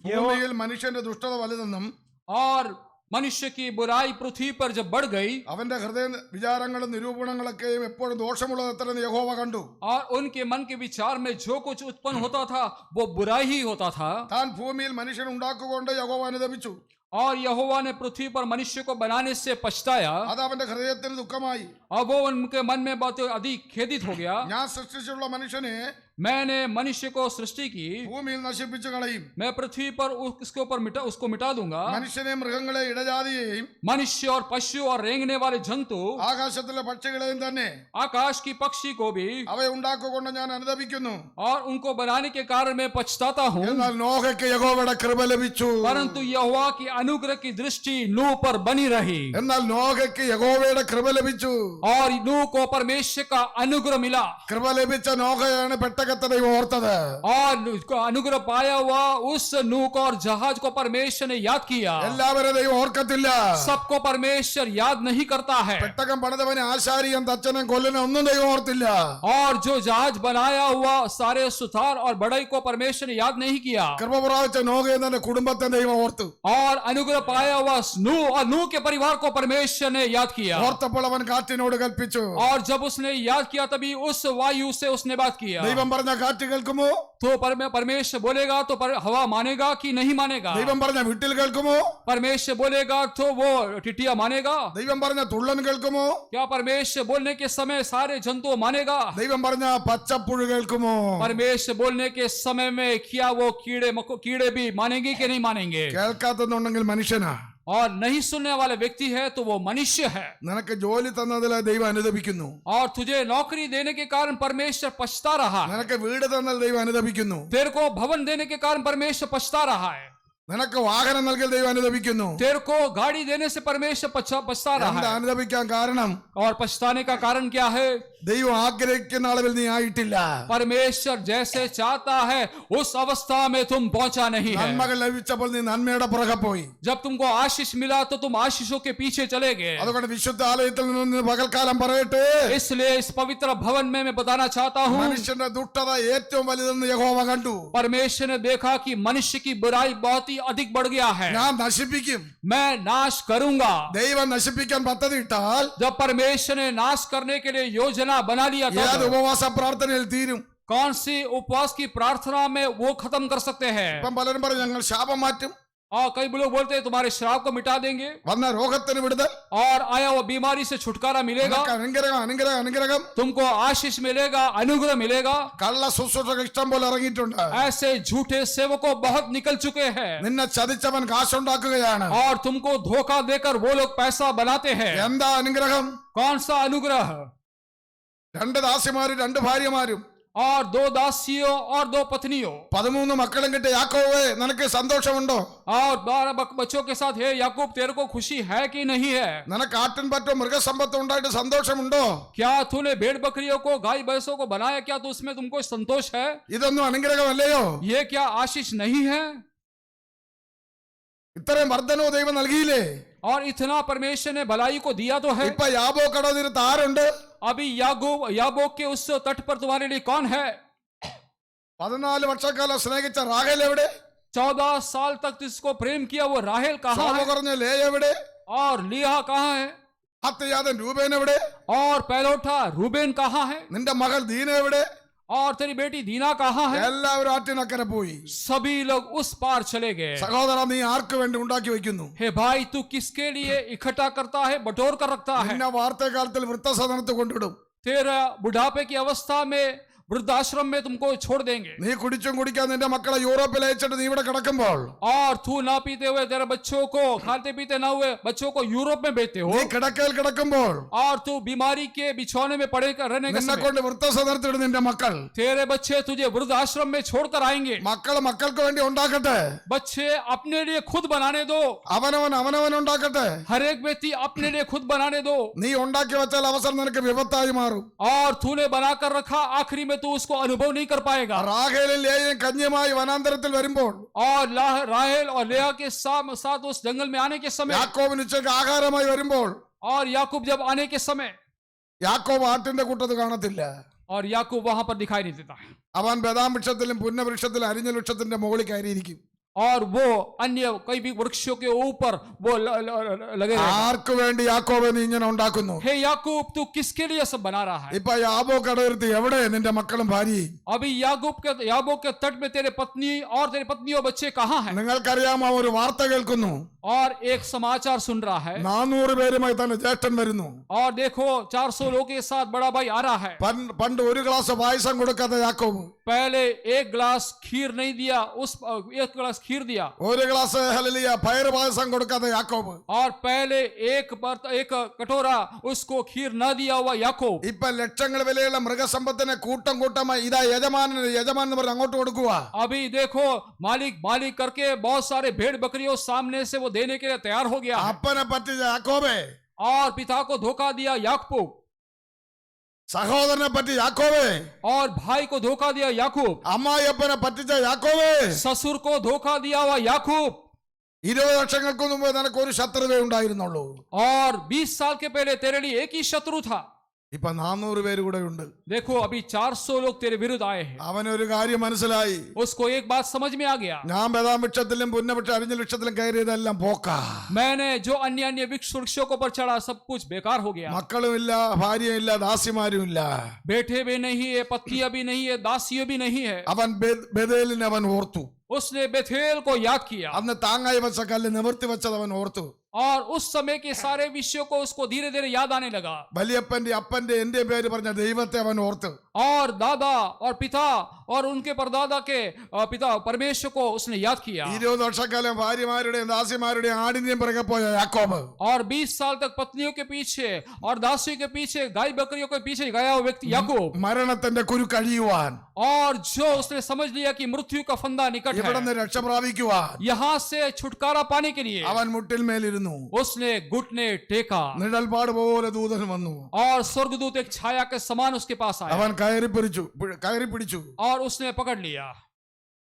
ഭൂമിയിൽ മനുഷ്യന്റെ ദുഷ്ടത വലുതെന്നും और मनुष्य की बुराई पृथ्वी पर जब बढ़ गई അവന്റെ ഹൃദയ വിചാരങ്ങളും നിരൂപണങ്ങളൊക്കെയും എപ്പോഴും ദോഷമുള്ളത് എത്രയെന്ന് യഹോവ കണ്ടു. और उनके मन के विचार में जो कुछ उत्पन्न होता था वो बुराई ही होता था. താൻ ഭൂമിയിൽ മനുഷ്യൻ ഉണ്ടാക്കുകൊണ്ട് യഹോവ അനുദപിച്ചു. और यहोवा ने पृथ्वी पर मनुष्य को बनाने से पछताया. അത് അവന്റെ ഹൃദയത്തിന് ദുഃഖമായി. और वो उनके मन में बहुत अधिक खेदित हो गया. ഞാൻ സൃഷ്ടിച്ചുള്ള മനുഷ്യനെ मैंने मनुष्य को सृष्टि की, ഭൂമിയിൽ നശിപ്പിച്ചു കളയും. मैं पृथ्वी पर उसको मिटा दूंगा. മനുഷ്യനെയും മൃഗങ്ങളെ ഇടജാതിയെയും मनुष्य और पशु और रेंगने वाले जंतु, ആകാശത്തിലെ പക്ഷികളെയും തന്നെ आकाश की पक्षी को भी, അവയെ ഉണ്ടാക്കുകൊണ്ട് ഞാൻ അനുതപിക്കുന്നു. और उनको बनाने के कारण मैं पछताता हूँ. എന്നാൽ നോഹയ്ക്ക് യഹോവയുടെ കൃപ ലഭിച്ചു. परंतु यहोवा की अनुग्रह की दृष्टि नूह पर बनी रही, എന്നാൽ നോഹയ്ക്ക് യഹോവയുടെ കൃപ ലഭിച്ചു. और नूह को परमेश्वर का अनुग्रह मिला. കൃപ ലഭിച്ച നോഹയാണ് പെട്ടകത്തെ ദൈവം ഓർത്തത്. और अनुग्रह पाया हुआ उस नूह को और जहाज को परमेश्वर ने याद किया. എല്ലാവരും ദൈവം ഓർക്കത്തില്ല. सबको परमेश्वर याद नहीं करता है. പെട്ടകം പണിതവനെ ആശാരിയും തച്ചനും കൊല്ലനും ഒന്നും ദൈവം ഓർത്തില്ല. और जो जहाज बनाया हुआ सारे सुथार और बढ़ई को परमेश्वर ने याद नहीं किया. കൃപ പ്രാപിച്ച നോഹയെ തന്നെ കുടുംബത്തെ ദൈവം ഓർത്തു. और अनुग्रह पाया हुआ नूह और नूह के परिवार को परमेश्वर ने याद किया. ഓർത്തപ്പോൾ അവൻ കാറ്റിനോട് കൽപ്പിച്ചു. और जब उसने याद किया तभी उस वायु से उसने बात किया. ദൈവം പറഞ്ഞ കാറ്റ് കേൾക്കുമോ? तो परमेश्वर बोलेगा तो हवा मानेगा कि नहीं मानेगा? ദൈവം പറഞ്ഞ വിട്ടിൽ കേൾക്കുമോ? परमेश्वर बोलेगा तो वो टिटिया मानेगा? ദൈവം പറഞ്ഞ തുള്ളൻ കേൾക്കുമോ? क्या परमेश्वर बोलने के समय सारे जंतु मानेगा? ദൈവം പറഞ്ഞ പച്ചപ്പുഴു കേൾക്കുമോ? परमेश्वर बोलने के समय में क्या वो कीड़े भी मानेंगे कि नहीं मानेंगे? കേൾക്കാത്തതുണ്ടെങ്കിൽ മനുഷ്യനാ. और नहीं सुनने वाला व्यक्ति है तो वो मनुष्य है. നിനക്ക് ജോലി തന്നതിൽ ദൈവം അനുദപിക്കുന്നു. और तुझे नौकरी देने के कारण परमेश्वर पछता रहा है. നിനക്ക് വീട് തന്നാൽ ദൈവം അനുദപിക്കുന്നു. तेरे को भवन देने के कारण परमेश्वर पछता रहा है. നിനക്ക് വാഹനം നൽകിയ ദൈവം അനുദപിക്കുന്നു. तेरे को गाड़ी देने से परमेश्वर पछता रहा എന്താ है. അനുദപിക്കാൻ കാരണം? और पछताने का कारण क्या है? ദൈവം ആഗ്രഹിക്കുന്ന അളവിൽ നീ ആയിട്ടില്ല. परमेश्वर जैसे चाहता है उस अवस्था में तुम पहुंचा नहीं है. നന്മകൾ ലഭിച്ചപ്പോൾ നീ നന്മയുടെ പുറകെ പോയി. जब तुमको आशीष मिला तो तुम आशीषों के पीछे चले गए. അതുകൊണ്ട് വിശുദ്ധ ആലയത്തിൽ നിന്ന് പകൽക്കാലം പറയട്ടെ, इसलिए इस पवित्र भवन में मैं बताना चाहता हूँ, മനുഷ്യന്റെ ദുഷ്ടത ഏറ്റവും വലുതെന്ന് യഹോവ കണ്ടു. परमेश्वर ने देखा कि मनुष्य की बुराई बहुत ही अधिक बढ़ गया है. ഞാൻ നശിപ്പിക്കും. मैं नाश करूंगा. ദൈവം നശിപ്പിക്കാൻ പദ്ധതി ഇട്ടാൽ जब परमेश्वर ने नाश करने के लिए योजना बना लिया ഏത് था, ഉപവാസ പ്രാർത്ഥനയിൽ തീരും? कौन सी उपवास की प्रार्थना में वो खत्म कर सकते हैं? ഇപ്പം പലരും പറയും ഞങ്ങൾ ശാപം മാറ്റും, और कई लोग बोलते हैं तुम्हारे श्राप को मिटा देंगे വന്ന രോഗത്തിന് വിടുതൽ, और आया वो बीमारी से छुटकारा मिलेगा, നിനക്ക് അനുഗ്രഹം അനുഗ്രഹം അനുഗ്രഹം. तुमको आशीष मिलेगा, अनुग्रह मिलेगा. കള്ള ശുശ്രൂഷകൾ ഇഷ്ടം പോലെ ഇറങ്ങിയിട്ടുണ്ട്. ऐसे झूठे सेवकों बहुत निकल चुके हैं. നിന്നെ ചതിച്ചവൻ കാശുണ്ടാക്കുകയാണ്. और तुमको धोखा देकर वो लोग पैसा बनाते हैं. എന്താ അനുഗ്രഹം? कौन सा अनुग्रह? 2 ദാസിമാരും 2 ഭാര്യമാരും और 2 दासियों और 2 पत्नियों 13 മക്കളും കിട്ടിയ യാക്കോവേ, നിനക്ക് സന്തോഷമുണ്ടോ? और 12 बच्चों के साथ, हे याकूब तेरे को खुशी है कि नहीं है? നിനക്ക് ആട്ടിൻ പറ്റോ മൃഗസമ്പത്ത് ഉണ്ടായിട്ട് സന്തോഷമുണ്ടോ? क्या तूने भेड़ बकरियों को गाय भैंसों को बनाया, क्या तो उसमें तुमको संतोष है? ഇതൊന്നും അനുഗ്രഹമല്ലയോ? ये क्या आशीष नहीं है? ഇത്രയും വർദ്ധനവ് ദൈവം നൽകിയില്ലേ? और इतना परमेश्वर ने भलाई को दिया तो है. ഇപ്പൊ യാബോക്കട തീരത്ത് ആരുണ്ട്? अभी याबोक के उस तट पर तुम्हारे लिए कौन है? 14 വർഷക്കാലം സ്നേഹിച്ച റാഹേൽ എവിടെ? 14 साल तक जिसको प्रेम किया वो राहेल कहाँ ശോഭ है? കുറഞ്ഞ ലേ എവിടെ? और लिया कहाँ है? ആദ്യജാതൻ രൂപേൻ എവിടെ? और पहलौठा रूबेन कहाँ है? നിന്റെ മകൾ ദീന എവിടെ? और तेरी बेटी दीना कहाँ है? എല്ലാവരും ആറ്റിനക്കരെ പോയി. सभी लोग उस पार चले गए. സഹോദര, നീ ആർക്ക് വേണ്ടി ഉണ്ടാക്കി വെക്കുന്നു? हे भाई, तू किसके लिए इकट्ठा करता है, बटोर कर रखता है? നിന്നെ വാർത്തകാലത്തിൽ വൃദ്ധസദനത്ത് കൊണ്ടിടും. तेरा बुढ़ापे की अवस्था में वृद्धाश्रम में तुमको छोड़ देंगे. നീ കുടിച്ചും കുടിക്കാൻ നിന്റെ മക്കളെ യൂറോപ്പിൽ അയച്ചിട്ട് നീ ഇവിടെ കിടക്കുമ്പോൾ, और तू ना पीते हुए तेरे बच्चों को, खाते पीते ना हुए बच्चों को यूरोप में भेजते हो. നീ കിടക്കയിൽ കിടക്കുമ്പോൾ और तू बीमारी के बिछौने में पड़े रहने के നിന്നെ समय കൊണ്ട് വൃദ്ധസദനത്തിടും നിന്റെ മക്കൾ. तेरे बच्चे तुझे वृद्धाश्रम में छोड़कर आएंगे. മക്കൾ മക്കൾക്ക് വേണ്ടി ഉണ്ടാക്കട്ടെ. बच्चे अपने लिए खुद बनाने दो. അവനവൻ ഉണ്ടാക്കട്ടെ. हर एक व्यक्ति अपने लिए खुद बनाने दो. നീ ഉണ്ടാക്കി വെച്ചാൽ അവസരം നിനക്ക് വിപത്തായി മാറും. और तूने बनाकर रखा, आखिरी में तू उसको अनुभव नहीं कर पाएगा. റാഹേലും ലേയും കന്യമായി വനാന്തരത്തിൽ വരുമ്പോൾ और राहेल और लेया के साथ उस जंगल में आने के समय, യാക്കോബിന് ഉച്ചയ്ക്ക് ആഹാരമായി വരുമ്പോൾ और याकूब जब आने के समय, യാക്കോബ് ആട്ടിന്റെ കൂട്ടത്ത് കാണത്തില്ല. और याकूब वहां पर दिखाई नहीं देता है. അവൻ ബദാം വൃക്ഷത്തിലും പുന്നവൃക്ഷത്തിലും അരിഞ്ഞ വൃക്ഷത്തിന്റെ മുകളിൽ കയറിയിരിക്കും. और वो अन्य कई भी वृक्षों के ऊपर वो लगे रहे। ആർക്കു വേണ്ടി യാക്കോബെ നീ ഇങ്ങനെ ഉണ്ടാക്കുന്നു? हे याकूब, तू किसके लिए सब बना रहा है? ഇപ്പൊ യാബോ കടയിരുത്തി എവിടെ നിന്റെ മക്കളും ഭാര്യയും? अभी याबो के तट में तेरे पत्नी और तेरे पत्नी और बच्चे कहाँ हैं? നിങ്ങൾക്കറിയാമോ, ഒരു വാർത്ത കേൾക്കുന്നു. और एक समाचार सुन रहा है 400 പേരുമായി തന്നെ ജ്യേഷ്ഠൻ വരുന്നു. और देखो 400 लोगों के साथ बड़ा भाई आ रहा है। പണ്ട് ഒരു ഗ്ലാസ് പായസം കൊടുക്കാത്ത യാക്കോബ് पहले एक गिलास खीर नहीं दिया, एक गिलास खीर दिया। ഒരു ഗ്ലാസ് ഹല്ലേലൂയ പയർ പായസം കൊടുക്കാത്ത യാക്കോബ്. और पहले एक कटोरा उसको खीर न दिया हुआ याकूब। ഇപ്പൊ ലക്ഷങ്ങൾ വിലയുള്ള മൃഗസമ്പത്തിനെ കൂട്ടം കൂട്ടമായി ഇതാ യജമാൻ എന്ന് പറഞ്ഞ് അങ്ങോട്ട് കൊടുക്കുക. अभी देखो मालिक करके बहुत सारे भेड़ बकरियों सामने से वो देने के लिए तैयार हो गया है। അപ്പനെ പറ്റിച്ച യാക്കോബേ, और पिता को धोखा दिया याकूब, സഹോദരനെ പറ്റി യാക്കോബേ, और भाई को धोखा दिया याकूब, അമ്മായിയപ്പനെ പറ്റിച്ച യാക്കോബേ. ससुर को धोखा दिया हुआ याकूब। 20 വർഷങ്ങൾക്ക് മുമ്പ് നിനക്ക് ഒരു ശത്രുത ഉണ്ടായിരുന്നുള്ളൂ. और 20 साल के पहले तेरे लिए एक ही शत्रु था। ഇപ്പൊ 400 പേര് കൂടെ ഉണ്ട്. देखो अभी 400 लोग तेरे विरुद्ध आए हैं। അവനൊരു കാര്യം മനസ്സിലായി. उसको एक बात समझ में आ गया, ഞാൻ ബദാമവൃക്ഷത്തിലും പുന്നവൃക്ഷ അരിഞ്ഞ വൃക്ഷത്തിലും കയറിയതെല്ലാം പോക്കാ. मैंने जो अन्य वृक्षों को पर चढ़ा सब कुछ बेकार हो गया। മക്കളുമില്ല, ഭാര്യയില്ല, ദാസിമാരുമില്ല. बेटे भी नहीं है, पत्नियां भी नहीं है, दासियां भी नहीं है। അവൻ ബേഥേലിനെ അവൻ ഓർത്തു. उसने बेथेल को याद किया അന്ന് താങ്ങായി വെച്ച കല്ല് നിവർത്തി വെച്ചത് അവൻ ഓർത്തു. और उस समय के सारे विषयों को उसको धीरे धीरे याद आने लगा। വലിയപ്പന്റെ അപ്പന്റെ എന്റെ പേര് പറഞ്ഞ ദൈവത്തെ അവൻ ഓർത്തു. और दादा और पिता और उनके परदादा के पिता परमेश्वर को उसने याद किया। 20 വർഷക്കാലം ഭാര്യമാരുടെയും ദാസിമാരുടെയും ആടിന്റെയും പിറകെ പോയ യാക്കോബ് और 20 साल तक पत्नियों के पीछे और दासियों के पीछे, गाय बकरियों के पीछे गया हुआ व्यक्ति याकूब, മരണത്തിന്റെ കുരു കഴിയുവാൻ, और जो उसने समझ लिया कि मृत्यु का फंदा निकट ഇവിടെ है, നിന്ന് രക്ഷ പ്രാപിക്കുവാൻ यहाँ से छुटकारा पाने के लिए അവൻ മുട്ടിൽ മേലിരുന്നു. उसने घुटने टेका നിഴൽപ്പാട് പോലെ ദൂതൻ വന്നു. और स्वर्गदूत एक छाया के समान उसके पास आया അവൻ കയറി പിടിച്ചു. और उसने पकड़ लिया।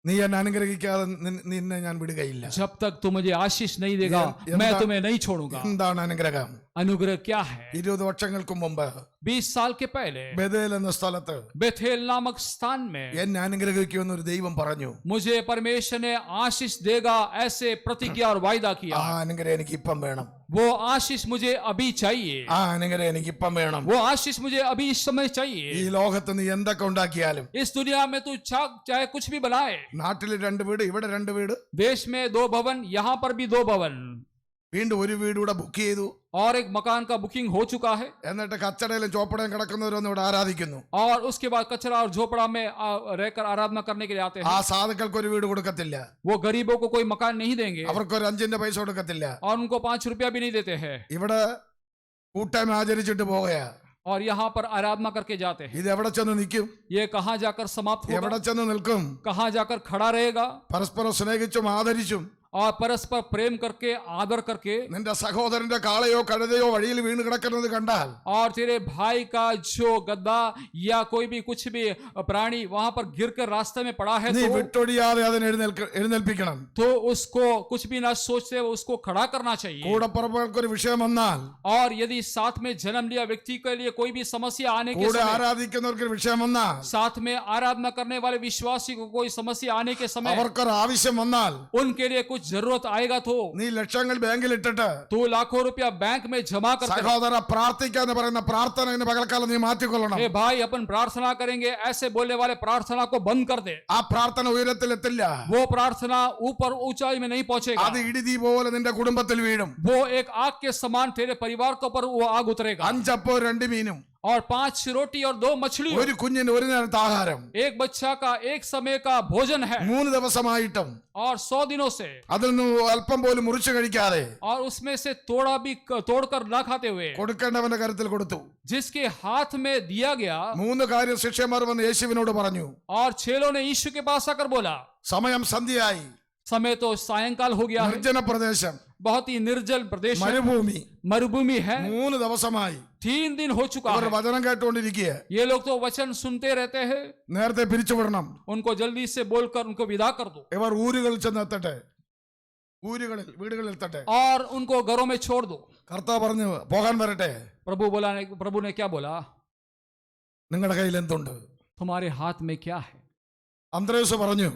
നീ എന്നെ അനുഗ്രഹിക്കാതെ നിന്നെ ഞാൻ വിടുകയില്ല. जब तक तू मुझे आशीष नहीं देगा मैं तुम्हें नहीं छोड़ूंगा। എന്താണ് അനുഗ്രഹം? अनुग्रह क्या है? 20 വർഷങ്ങൾക്ക് മുമ്പ് 20 साल के पहले ബേഥേൽ എന്ന സ്ഥലത്ത് बेथेल नामक स्थान में എന്നെ അനുഗ്രഹിക്കുമെന്ന് ഒരു ദൈവം പറഞ്ഞു. मुझे परमेश्वर ने आशीष देगा ऐसे प्रतिज्ञा और वायदा ആ किया। അനുഗ്രഹം എനിക്ക് ഇപ്പം വേണം. वो आशीष मुझे अभी चाहिए, ആ അനുഗ്രഹം എനിക്ക് ഇപ്പം വേണം. वो आशीष मुझे अभी इस समय ഈ चाहिए। ലോകത്ത് നീ എന്തൊക്കെ ഉണ്ടാക്കിയാലും, इस दुनिया में तू चाहे कुछ भी बनाए, നാട്ടിൽ 2 വീട്, ഇവിടെ 2 വീട്, देश में 2 भवन, यहाँ पर भी 2 भवन, വീണ്ടും ഒരു വീട് കൂടെ ബുക്ക് ചെയ്തു. और एक मकान का बुकिंग हो चुका है। എന്നിട്ട് കച്ചടയിലും ചോപ്പടയും കിടക്കുന്നവരൊന്നും ഇവിടെ ആരാധിക്കുന്നു. और उसके बाद कचरा और झोपड़ा में रहकर आराधना करने के लिए आते ആ हैं। സാധുക്കൾക്ക് ഒരു വീട് കൊടുക്കത്തില്ല. वो गरीबों को कोई मकान नहीं देंगे അവർക്കൊരു 5 പൈസ കൊടുക്കത്തില്ല. और उनको 5 रुपया भी नहीं देते हैं। ഇവിടെ കൂട്ടായ്മ ആചരിച്ചിട്ട് പോവുകയാ. और यहाँ पर आराधना करके जाते हैं। ഇത് എവിടെ ചെന്ന് നിൽക്കും? ये कहाँ जाकर समाप्त എവിടെ होगा? ചെന്ന് നിൽക്കും? कहाँ जाकर खड़ा रहेगा? പരസ്പരം സ്നേഹിച്ചും ആദരിച്ചും और परस्पर प्रेम करके, आदर करके, നിന്റെ സഹോദരന്റെ കാളയോ കഴുതയോ വഴിയിൽ വീണ് കിടക്കുന്നത് കണ്ടാൽ और तेरे भाई का जो गद्दा या कोई भी कुछ भी प्राणी वहां पर गिर कर रास्ते में पड़ा है നീ വിട്ടൊഴിയാതെ അതിനെ എഴുന്നേൽപ്പിക്കണം. तो उसको कुछ भी ना सोचते उसको खड़ा करना चाहिए। കൂടപ്പറപ്പുകൾക്കൊരു വിഷയം വന്നാൽ, और यदि साथ में जन्म लिया व्यक्ति के लिए कोई भी समस्या आने के കൂടെ समय, ആരാധിക്കുന്നവർക്ക് വിഷയം വന്നാൽ, साथ में आराधना करने वाले विश्वासी को कोई समस्या आने के समय, അവർക്കൊരു ആവശ്യം വന്നാൽ, उनके लिए कुछ जरूरत आएगा तो നീ ലക്ഷങ്ങൾ ബാങ്കിൽ ഇട്ടിട്ട് तू लाखों रुपया बैंक में जमा कर, സഹോദര പ്രാർത്ഥിക്കാന്ന് പറയുന്ന പ്രാർത്ഥന ഇന്ന് പകൽക്കാലം നീ മാറ്റിക്കൊള്ളണം. ए भाई अपन प्रार्थना करेंगे ऐसे बोलने वाले प्रार्थना को बंद कर दे। ആ പ്രാർത്ഥന ഉയരത്തിലെത്തില്ല. वो प्रार्थना ऊपर ऊंचाई में नहीं पहुंचेगा, അത് ഇടിതീ പോലെ നിന്റെ കുടുംബത്തിൽ വീഴും. वो एक आग के समान तेरे परिवार के ऊपर वो आग उतरेगा। 5 അപ്പവും 2 മീനും, और 5 रोटी और 2 मछली, ഒരു കുഞ്ഞിന് ഒരു നേരത്തെ ആഹാരം, एक बच्चा का एक समय का भोजन है। 3 ദിവസമായിട്ടും और 100 दिनों से, അതിൽ നിന്ന് അല്പം പോലും മുറിച്ചു കഴിക്കാതെ और उसमें से थोड़ा भी तोड़कर ना खाते हुए കൊടുക്കേണ്ടവന്റെ കരുത്തിൽ കൊടുത്തു. जिसके हाथ में दिया गया। 3 കാര്യം ശിഷ്യന്മാർ വന്ന് യേശുവിനോട് പറഞ്ഞു. और चेलों ने यीशु के पास आकर बोला, സമയം സന്ധ്യയായി, समय तो सायंकाल हो गया है, നിർജ്ജന പ്രദേശം, बहुत ही निर्जल प्रदेश है, മരുഭൂമി, मरुभूमि है, 3 ദിവസമായി 3 दिन हो चुका അവർ है। വചനം കേട്ടുകൊണ്ടിരിക്കുക. ये लोग तो वचन सुनते रहते हैं, നേരത്തെ പിരിച്ചുവിടണം. उनको जल्दी से बोलकर उनको विदा कर दो ഇവർ ഊരുകളിൽ ചെന്നെത്തട്ടെ, വീടുകളിൽ എത്തട്ടെ. और उनको घरों में छोड़ दो। കർത്താവ് പറഞ്ഞു പോകാൻ വരട്ടെ. प्रभु ने क्या बोला? നിങ്ങളുടെ കയ്യിൽ എന്തുണ്ട്? तुम्हारे हाथ में क्या है? അന്ത്രയോസ് പറഞ്ഞു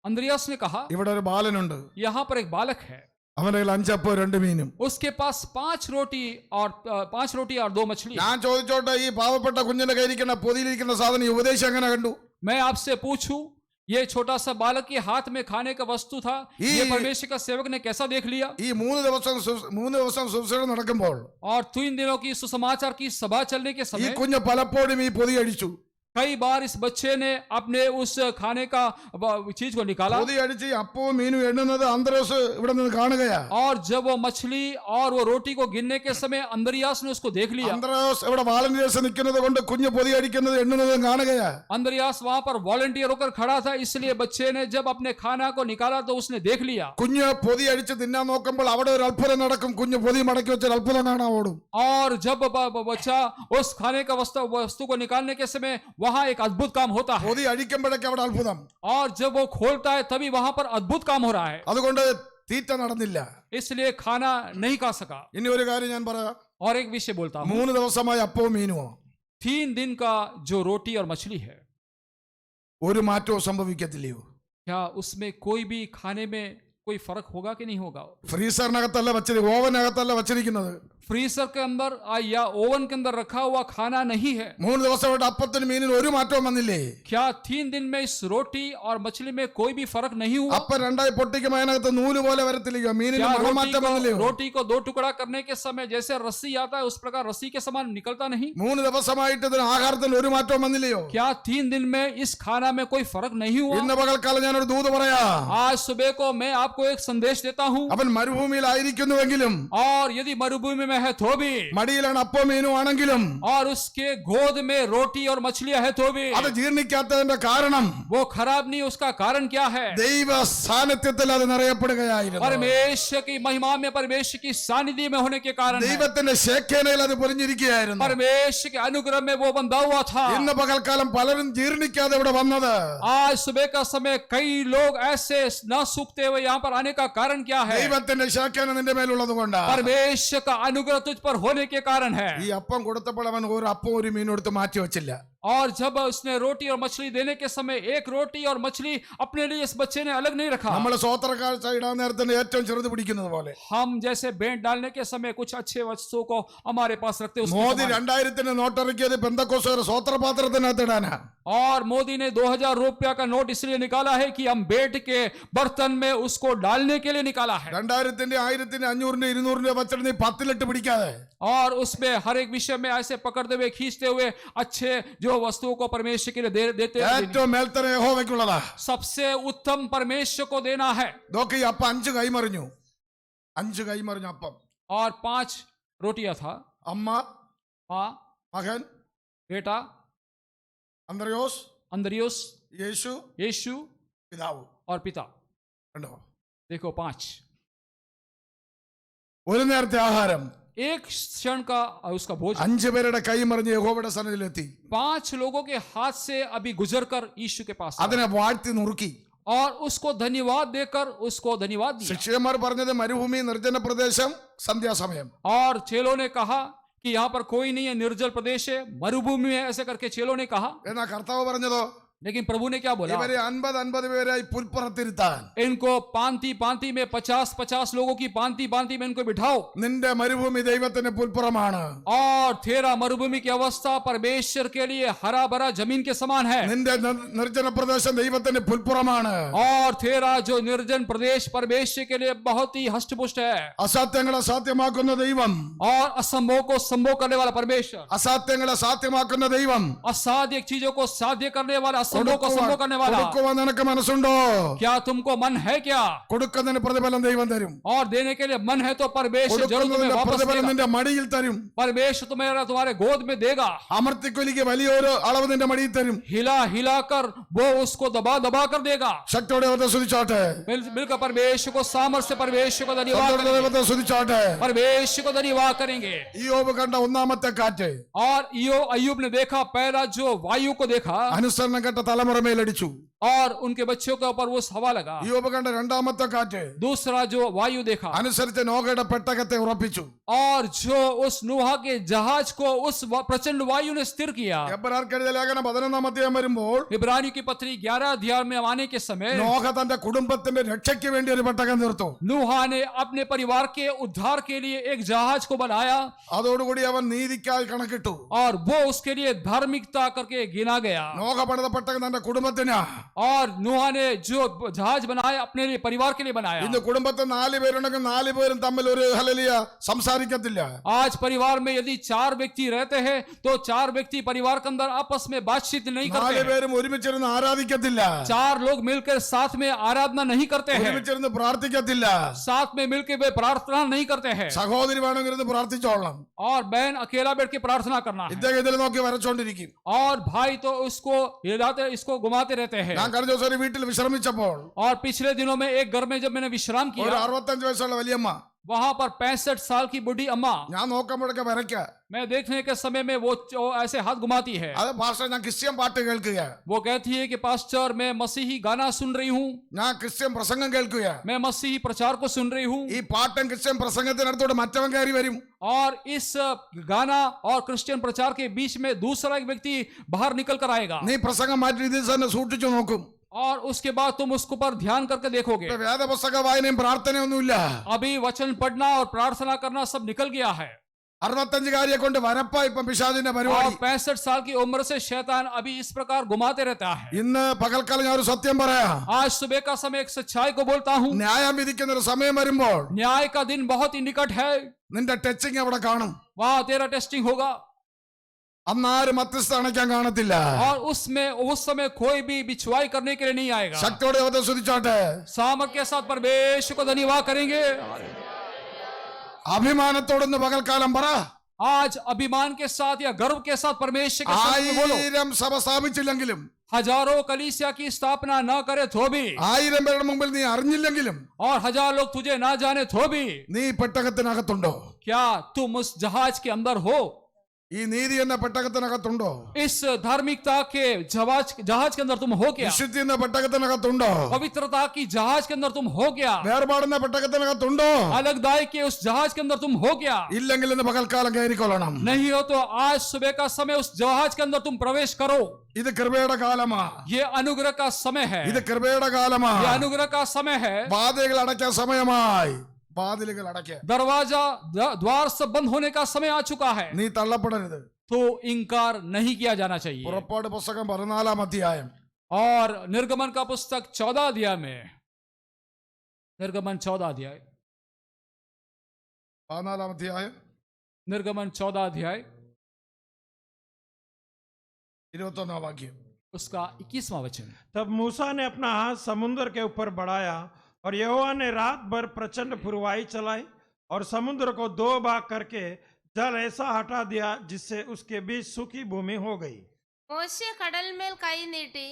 अंद्रियास ने कहा, ഇവിടെ ഒരു ബാലനുണ്ട്, यहाँ पर एक बालक है, അവന്റെ കയ്യിൽ 5 അപ്പവും 2 മീനും. उसके पास 5 रोटी और 2 मछली. ഞാൻ ചോദിച്ചോട്ടെ, ഈ പാവപ്പെട്ട കുഞ്ഞിന്റെ കയ്യിരിക്കുന്ന പൊതിയിലിരിക്കുന്ന സാധനം ഈ ഉപദേശം എങ്ങനെ കണ്ടു? मैं आपसे पूछूं, ये छोटा सा बालक के हाथ में खाने का वस्तु था, ये परमेश्वर का सेवक ने कैसा देख लिया? ഈ 3 ദിവസം സുവിശേഷം നടക്കുമ്പോൾ और 3 दिनों की सुसमाचार की सभा चलने के ഈ समय കുഞ്ഞ് പലപ്പോഴും ഈ പൊതി അടിച്ചു. कई बार इस बच्चे ने अपने उस खाने का चीज को निकाला, പൊതി അടിച്ച് ഈ അപ്പവും മീനും എണ്ണുന്നത് അന്ത്രോസ് ഇവിടെ നിന്ന് കാണുകയാ. और जब वो मछली और वो रोटी को गिनने के समय अंद्रियास ने उसको देख लिया. അന്ത്രോസ് ഇവിടെ വാളണ്ടിയേഴ്സ് നിൽക്കുന്നത് കൊണ്ട് കുഞ്ഞ് പൊതി അടിക്കുന്നത് എണ്ണുന്നതും കാണുകയാ. अंद्रियास वहां पर वॉलंटियर होकर खड़ा था, इसलिए बच्चे ने जब अपने खाना को निकाला तो उसने देख लिया. കുഞ്ഞ് പൊതി അടിച്ച് തിന്നാൻ നോക്കുമ്പോൾ അവിടെ ഒരു അത്ഭുതം നടക്കും. കുഞ്ഞ് പൊതി മടക്കി വെച്ചൊരു അത്ഭുതം കാണാൻ ഓടും. और जब बच्चा उस खाने का वस्तु को निकालने के समय वहां एक अद्भुत काम होता है, പൊതി അഴിക്കുമ്പോഴൊക്കെ അവിടെ അത്ഭുതം. और जब वो खोलता है तभी वहां पर अद्भुत काम हो रहा है, അതുകൊണ്ട് തീറ്റ നടന്നില്ല. इसलिए खाना नहीं खा सका. ഇനി ഒരു കാര്യം ഞാൻ പറയാം. और एक विषय बोलता हूं, 3 ദിവസമായി അപ്പവും മീനുമോ 3 दिन का जो रोटी और मछली है, ഒരു മാറ്റവും സംഭവിക്കത്തില്ലയോ? क्या उसमें कोई भी खाने में कोई फर्क होगा कि नहीं होगा? ഫ്രീസറിനകത്തല്ല വച്ചിരിക്കുന്നത്, ഓവനകത്തല്ല വച്ചിരിക്കുന്നത്. फ्रीजर के अंदर या ओवन के अंदर रखा हुआ खाना नहीं है. 3 ദിവസമായിട്ട് അപ്പത്തിനും മീനിനും ഒരു മാറ്റവും വന്നില്ലേ? क्या 3 दिन में इस रोटी और मछली में कोई भी फर्क नहीं हुआ? അപ്പം രണ്ടായി പൊട്ടിക്കുമ്പോൾ അതിനകത്ത് നൂല് പോലെ വരത്തില്ലയോ? മീനിന് क्या മണമാറ്റം വന്നില്ലയോ? रोटी को 2 टुकड़ा करने के समय जैसे रस्सी आता है उस प्रकार रस्सी के समान निकलता नहीं? 3 ദിവസമായിട്ട് ഇതിന് ആഹാരത്തിൽ ഒരു മാറ്റവും വന്നില്ലയോ? क्या 3 दिन में इस खाना में कोई फर्क नहीं हुआ? ഇന്ന് പകൽക്കാലം ഞാനൊരു ദൂത് പറയാം. आज सुबह को मैं आपको एक संदेश देता हूँ, അവൻ മരുഭൂമിയിലായിരിക്കുന്നുവെങ്കിലും और यदि मरुभूमि में है तो भी, മടിയിലാണ് അപ്പവും മീനും ആണെങ്കിലും और उसके गोद में रोटी और मछलियां है तो भी, അത് ജീർണിക്കാത്തതിന്റെ കാരണം वो खराब नहीं. उसका कारण क्या है? ദൈവ സാന്നിധ്യത്തിൽ അത് നിറയപ്പെടുകയായിരുന്നു. परमेश्वर की महिमा में, परमेश्वर की सानिध्य में होने के कारण है. ദൈവത്തിന്റെ ശേഖേനയിൽ അത് പൊരിഞ്ഞിരിക്കുകയായിരുന്നു. परमेश्वर के अनुग्रह में वो बंधा हुआ था. ഇന്ന് പകൽക്കാലം പലരും ജീർണിക്കാതെ ഇവിടെ വന്നത് आज सुबह का समय कई लोग ऐसे न सूखते हुए यहाँ पर आने का कारण क्या है? ദൈവത്തിന്റെ ശേഖേന നിന്റെ മേലുള്ളത് കൊണ്ടാണ്. परमेश्वर का अनुग्रह तुझ पर होने के कारण है. ഈ അപ്പം കൊടുത്തപ്പോൾ അവൻ ഒരു അപ്പവും ഒരു മീനും എടുത്ത് മാറ്റി വെച്ചില്ല. और जब उसने रोटी और मछली देने के समय एक रोटी और मछली अपने लिए इस बच्चे ने अलग नहीं रखा. നമ്മൾ സ്വോത്രക്കാഴ്ച ഇടാൻ നേരത്തിന് ഏറ്റവും ചെറുത് പിടിക്കുന്നത് പോലെ हम जैसे भेंट डालने के समय कुछ अच्छे वस्तुओं को हमारे पास रखते हैं, उसके മോദി समान. 2000 നോട്ടിറക്കിയത് പെന്തക്കോസ്തുകാർ സ്വോത്രപാത്രത്തിനകത്ത് ഇടാനാ. और मोदी ने 2000 रुपया का नोट इसलिए निकाला है कि हम भेंट के बर्तन में उसको डालने के लिए निकाला है. 2000 1000 500 200 വച്ചിട്ട് നീ 10 ലിട്ട് പിടിക്കാതെ और उसमें हर एक विषय में ऐसे पकड़ते हुए खींचते हुए अच्छे जो वस्तुओं को परमेश्वर के लिए देते हैं. ഏറ്റവും മേൽത്തരം യഹോവയ്ക്കുള്ളതാ. सबसे उत्तम परमेश्वर को देना है. നോക്ക്, ഈ അപ്പം 5 കൈമറിഞ്ഞു. 5 കൈമറിഞ്ഞു അപ്പം. और 5 रोटियां था. അമ്മ, माँ, മകൻ, बेटा അന്ത്രയോസ്, अंद्रियुस, യേശു, यीशु പിതാവ്. और पिता. കണ്ടോ? देखो 5. ഒരു നേരത്തെ ആഹാരം एक क्षण का उसका भोजन 5 പേരുടെ കൈമറിഞ്ഞ് യഹോവയുടെ സന്നിധിയിലെത്തി. 5 लोगों के हाथ से अभी गुजर कर यीशु के पास आया. അതിനെ വാഴ്ത്തി നുറുക്കി. और उसको धन्यवाद देकर उसको धन्यवाद दिया. ശിഷ്യന്മാർ പറഞ്ഞത് മരുഭൂമി നിർജ്ജന പ്രദേശം സന്ധ്യാസമയം. और चेलों ने कहा कि यहाँ पर कोई नहीं है, निर्जल प्रदेश है, मरुभूमि है, ऐसे करके चेलों ने कहा. എന്നാ കർത്താവ് പറഞ്ഞതോ, लेकिन प्रभु ने क्या बोला? ഇവരെ 50 പേരായി പുൽപ്പുറത്തിരുത്താൻ इनको पांति पांति में 50 लोगों की पांति पांति में इनको बिठाओ. നിന്റെ മരുഭൂമി ദൈവത്തിന്റെ പുൽപ്പുറമാണ്. और तेरा मरुभूमि की अवस्था परमेश्वर के लिए हरा भरा जमीन के समान है. നിന്റെ നിർജ്ജന പ്രദേശം ദൈവത്തിന്റെ പുൽപ്പുറമാണ്. और तेरा जो निर्जन प्रदेश परमेश्वर के लिए बहुत ही हष्टपुष्ट है. അസാധ്യങ്ങളെ സാധ്യമാക്കുന്ന ദൈവം, और असंभव को संभव करने वाला परमेश्वर, അസാധ്യങ്ങളെ സാധ്യമാക്കുന്ന ദൈവം, असाध्य चीजों को साध्य करने वाला, असंभव को संभव करने वाला. കൊടുക്കുവാൻ നിനക്ക് മനസ്സുണ്ടോ? क्या तुमको मन है क्या? കൊടുക്കുന്നതിന് പ്രതിഫലം ദൈവം തരും. और देने के लिए मन है तो परमेश्वर जरूर तुम्हें കൊടുക്കുന്നതിന്റെ वापस പ്രതിഫലം देगा. നിന്റെ മടിയിൽ തരും. परमेश्वर तुम्हारे गोद में देगा. അമർത്തിക്കൊലിക്ക് വലിയൊരു അളവ് നിന്റെ മടിയിൽ തരും. हिला हिला कर वो उसको दबा कर देगा. ശക്തിയോടെ ദൈവത്തെ സ്തുതിച്ചോട്ടെ. मिलकर परमेश्वर को सामर्थ्य से परमेश्वर को धन्यवाद ശക്തിയോടെ करेंगे. ദൈവത്തെ സ്തുതിച്ചോട്ടെ. परमेश्वर को धन्यवाद करेंगे. ഇയ്യോബ് കണ്ട ഒന്നാമത്തെ കാറ്റ് और अय्यूब ने देखा पहला जो वायु को देखा, അനുസരണം കെട്ട തലമുറ മേലടിച്ചു. और उनके बच्चों के ऊपर वो हवा लगा। ഈ ഉപകണ്ട രണ്ടാമത്തെ കാറ്റ് दूसरा जो वायु देखा അനുസരിച്ച് നോഹയുടെ പെട്ടകത്തെ ഉറപ്പിച്ചു. और जो उस नूहा के जहाज को उस प्रचंड वायु ने स्थिर किया। എബ്രായർക്കെഴുതിയ ലേഖനം 11-ാം അധ്യായം വരുമ്പോൾ इब्रानी की पत्री 11 अध्याय में आने के समय നോഹ തന്റെ കുടുംബത്തിന്റെ രക്ഷയ്ക്ക് വേണ്ടി ഒരു പെട്ടകം തീർത്തു. नूहा ने अपने परिवार के उद्धार के लिए एक जहाज को बनाया അതോടുകൂടി അവൻ നീതിക്കായി കണക്കിട്ടു. और वो उसके लिए धार्मिकता करके गिना गया। നോഹ പണിത പെട്ടകം തന്റെ കുടുംബത്തിന്. और नूहा ने जो जहाज बनाया अपने लिए परिवार के लिए बनाया। ഇന്ന് കുടുംബത്തിൽ 4 പേരുണ്ടെങ്കിൽ 4 പേരും തമ്മിൽ ഒരു ഹല്ലേലൂയ സംസാരിക്കത്തില്ല. आज परिवार में यदि 4 व्यक्ति रहते हैं तो 4 व्यक्ति परिवार के अंदर आपस में बातचीत नहीं करते 4 हैं। പേരും ഒരുമിച്ചിരുന്ന് ആരാധിക്കത്തില്ല. 4 लोग मिलकर साथ में आराधना नहीं करते हैं, ഒരുമിച്ചിരുന്ന് പ്രാർത്ഥിക്കത്തില്ല. साथ में मिलकर वे प्रार्थना नहीं करते हैं। സഹോദരി വേണമെങ്കിൽ ഇരുന്ന് പ്രാർത്ഥിച്ചോളണം. और बहन अकेला बैठ के प्रार्थना करना है ഇദ്ദേഹം ഇതിൽ നോക്കി വരച്ചോണ്ടിരിക്കും. और भाई तो उसको हिलाते इसको घुमाते रहते हैं। ഞാൻ കഴിഞ്ഞ ദിവസം ഒരു വീട്ടിൽ വിശ്രമിച്ചപ്പോൾ और पिछले दिनों में एक घर में जब मैंने विश्राम ഒരു किया 65 വയസ്സുള്ള വലിയമ്മ वहां पर 65 साल की बूढ़ी अम्मा, ഞാൻ നോക്കുമ്പോഴൊക്കെ വരയ്ക്ക. मैं देखने के समय में वो ऐसे हाथ घुमाती है। അത് പാസ്റ്റർ ഞാൻ ക്രിസ്ത്യൻ പാട്ട് കേൾക്കുക. वो कहती है कि पास्टर मैं मसीही गाना सुन रही हूँ, ഞാൻ ക്രിസ്ത്യൻ പ്രസംഗം കേൾക്കുക. मैं मसीही प्रचार को सुन रही हूँ। ഈ പാട്ടും ക്രിസ്ത്യൻ പ്രസംഗത്തിനടുത്തോട് മറ്റവൻ കയറി വരും. और इस गाना और क्रिश्चियन प्रचार के बीच में दूसरा एक व्यक्ति बाहर निकल कर आएगा നീ പ്രസംഗം മാറ്റി ഇതിൽ തന്നെ സൂക്ഷിച്ചു നോക്കും. और उसके बाद तुम उसको पर ध्यान करके देखोगे। ഇപ്പൊ വേദപുസ്തക വായനയും പ്രാർത്ഥനയൊന്നുമില്ല. अभी वचन पढ़ना और प्रार्थना करना सब निकल गया है। 65-കാരിയെ കൊണ്ട് വരപ്പ ഇപ്പൊ പിശാചിന്റെ और പരിപാടി. 65 साल की उम्र से शैतान अभी इस प्रकार घुमाते रहता है। ഇന്ന് പകൽക്കാലം ഞാൻ ഒരു സത്യം പറയാം. आज सुबह का समय एक सच्चाई को बोलता हूँ, ന്യായം വിധിക്കുന്ന ഒരു സമയം വരുമ്പോൾ न्याय का दिन बहुत ही निकट है। നിന്റെ ടച്ചിങ് അവിടെ കാണും. वहाँ तेरा टेस्टिंग होगा അന്നാരും മധ്യസ്ഥ അണയ്ക്കാൻ കാണത്തില്ല. और उसमें उस समय कोई भी बिछवाई करने के लिए नहीं आएगा। ശക്തിയോടെ അവത്തെ സ്തുതിച്ചാട്ടെ. सामर्थ के साथ परमेश्वर को धन्यवाद करेंगे। അഭിമാനത്തോടൊന്ന് പകൽക്കാലം പറ. आज अभिमान के साथ या गर्व के साथ परमेश्वर के साथ में बोलो। 1000 സഭ സ്ഥാപിച്ചില്ലെങ്കിലും हजारों कलीसिया की स्थापना न करे तो भी 1000 പേരുടെ മുമ്പിൽ നീ അറിഞ്ഞില്ലെങ്കിലും और 1000 लोग तुझे ना जाने तो भी നീ പെട്ടകത്തിനകത്തുണ്ടോ? क्या तुम उस जहाज के अंदर हो? ഈ നീതി എന്ന പെട്ടകത്തിനകത്തുണ്ടോ? इस धार्मिकता के जहाज के अंदर तुम हो क्या? വിശുദ്ധി എന്ന പെട്ടകത്തിനകത്തുണ്ടോ? पवित्रता की जहाज के अंदर तुम हो क्या? വേർപാടുന്ന പെട്ടകത്തിനകത്തുണ്ടോ? अलगदाई के उस जहाज के अंदर तुम हो क्या? ഇല്ലെങ്കിൽ ഇന്ന് പകൽക്കാലം കയറിക്കൊള്ളണം. नहीं हो तो आज सुबह का समय उस जहाज के अंदर तुम प्रवेश करो। ഇത് കൃപയുടെ കാലമാ. ये अनुग्रह का समय है, ഇത് കൃപയുടെ കാലമാ. ये अनुग्रह का समय है। വാതിലുകൾ അടയ്ക്കാൻ സമയമായി. വാതിലുകൾ അടയ്ക്കാൻ. दरवाजा द्वार सब बंद होने का समय आ चुका है, നീ തള്ളപ്പെടരുത്. तो इनकार नहीं किया जाना चाहिए। പുറപ്പാട് പുസ്തകം 14-ാം അധ്യായം और निर्गमन का पुस्तक 14 अध्याय में, निर्गमन 14 अध्याय, 14-ാം അധ്യായം निर्गमन 14 अध्याय 21-ാം വാക്യം. उसका 21वां वचन। तब मूसा ने अपना हाथ समुद्र के ऊपर बढ़ाया और यहोवा ने रात भर प्रचंड फुरवाई चलाई और समुद्र को 2 भाग करके जल ऐसा हटा दिया जिससे उसके बीच सूखी भूमि हो गई। മോശെ കടൽമേൽ കൈ നീട്ടി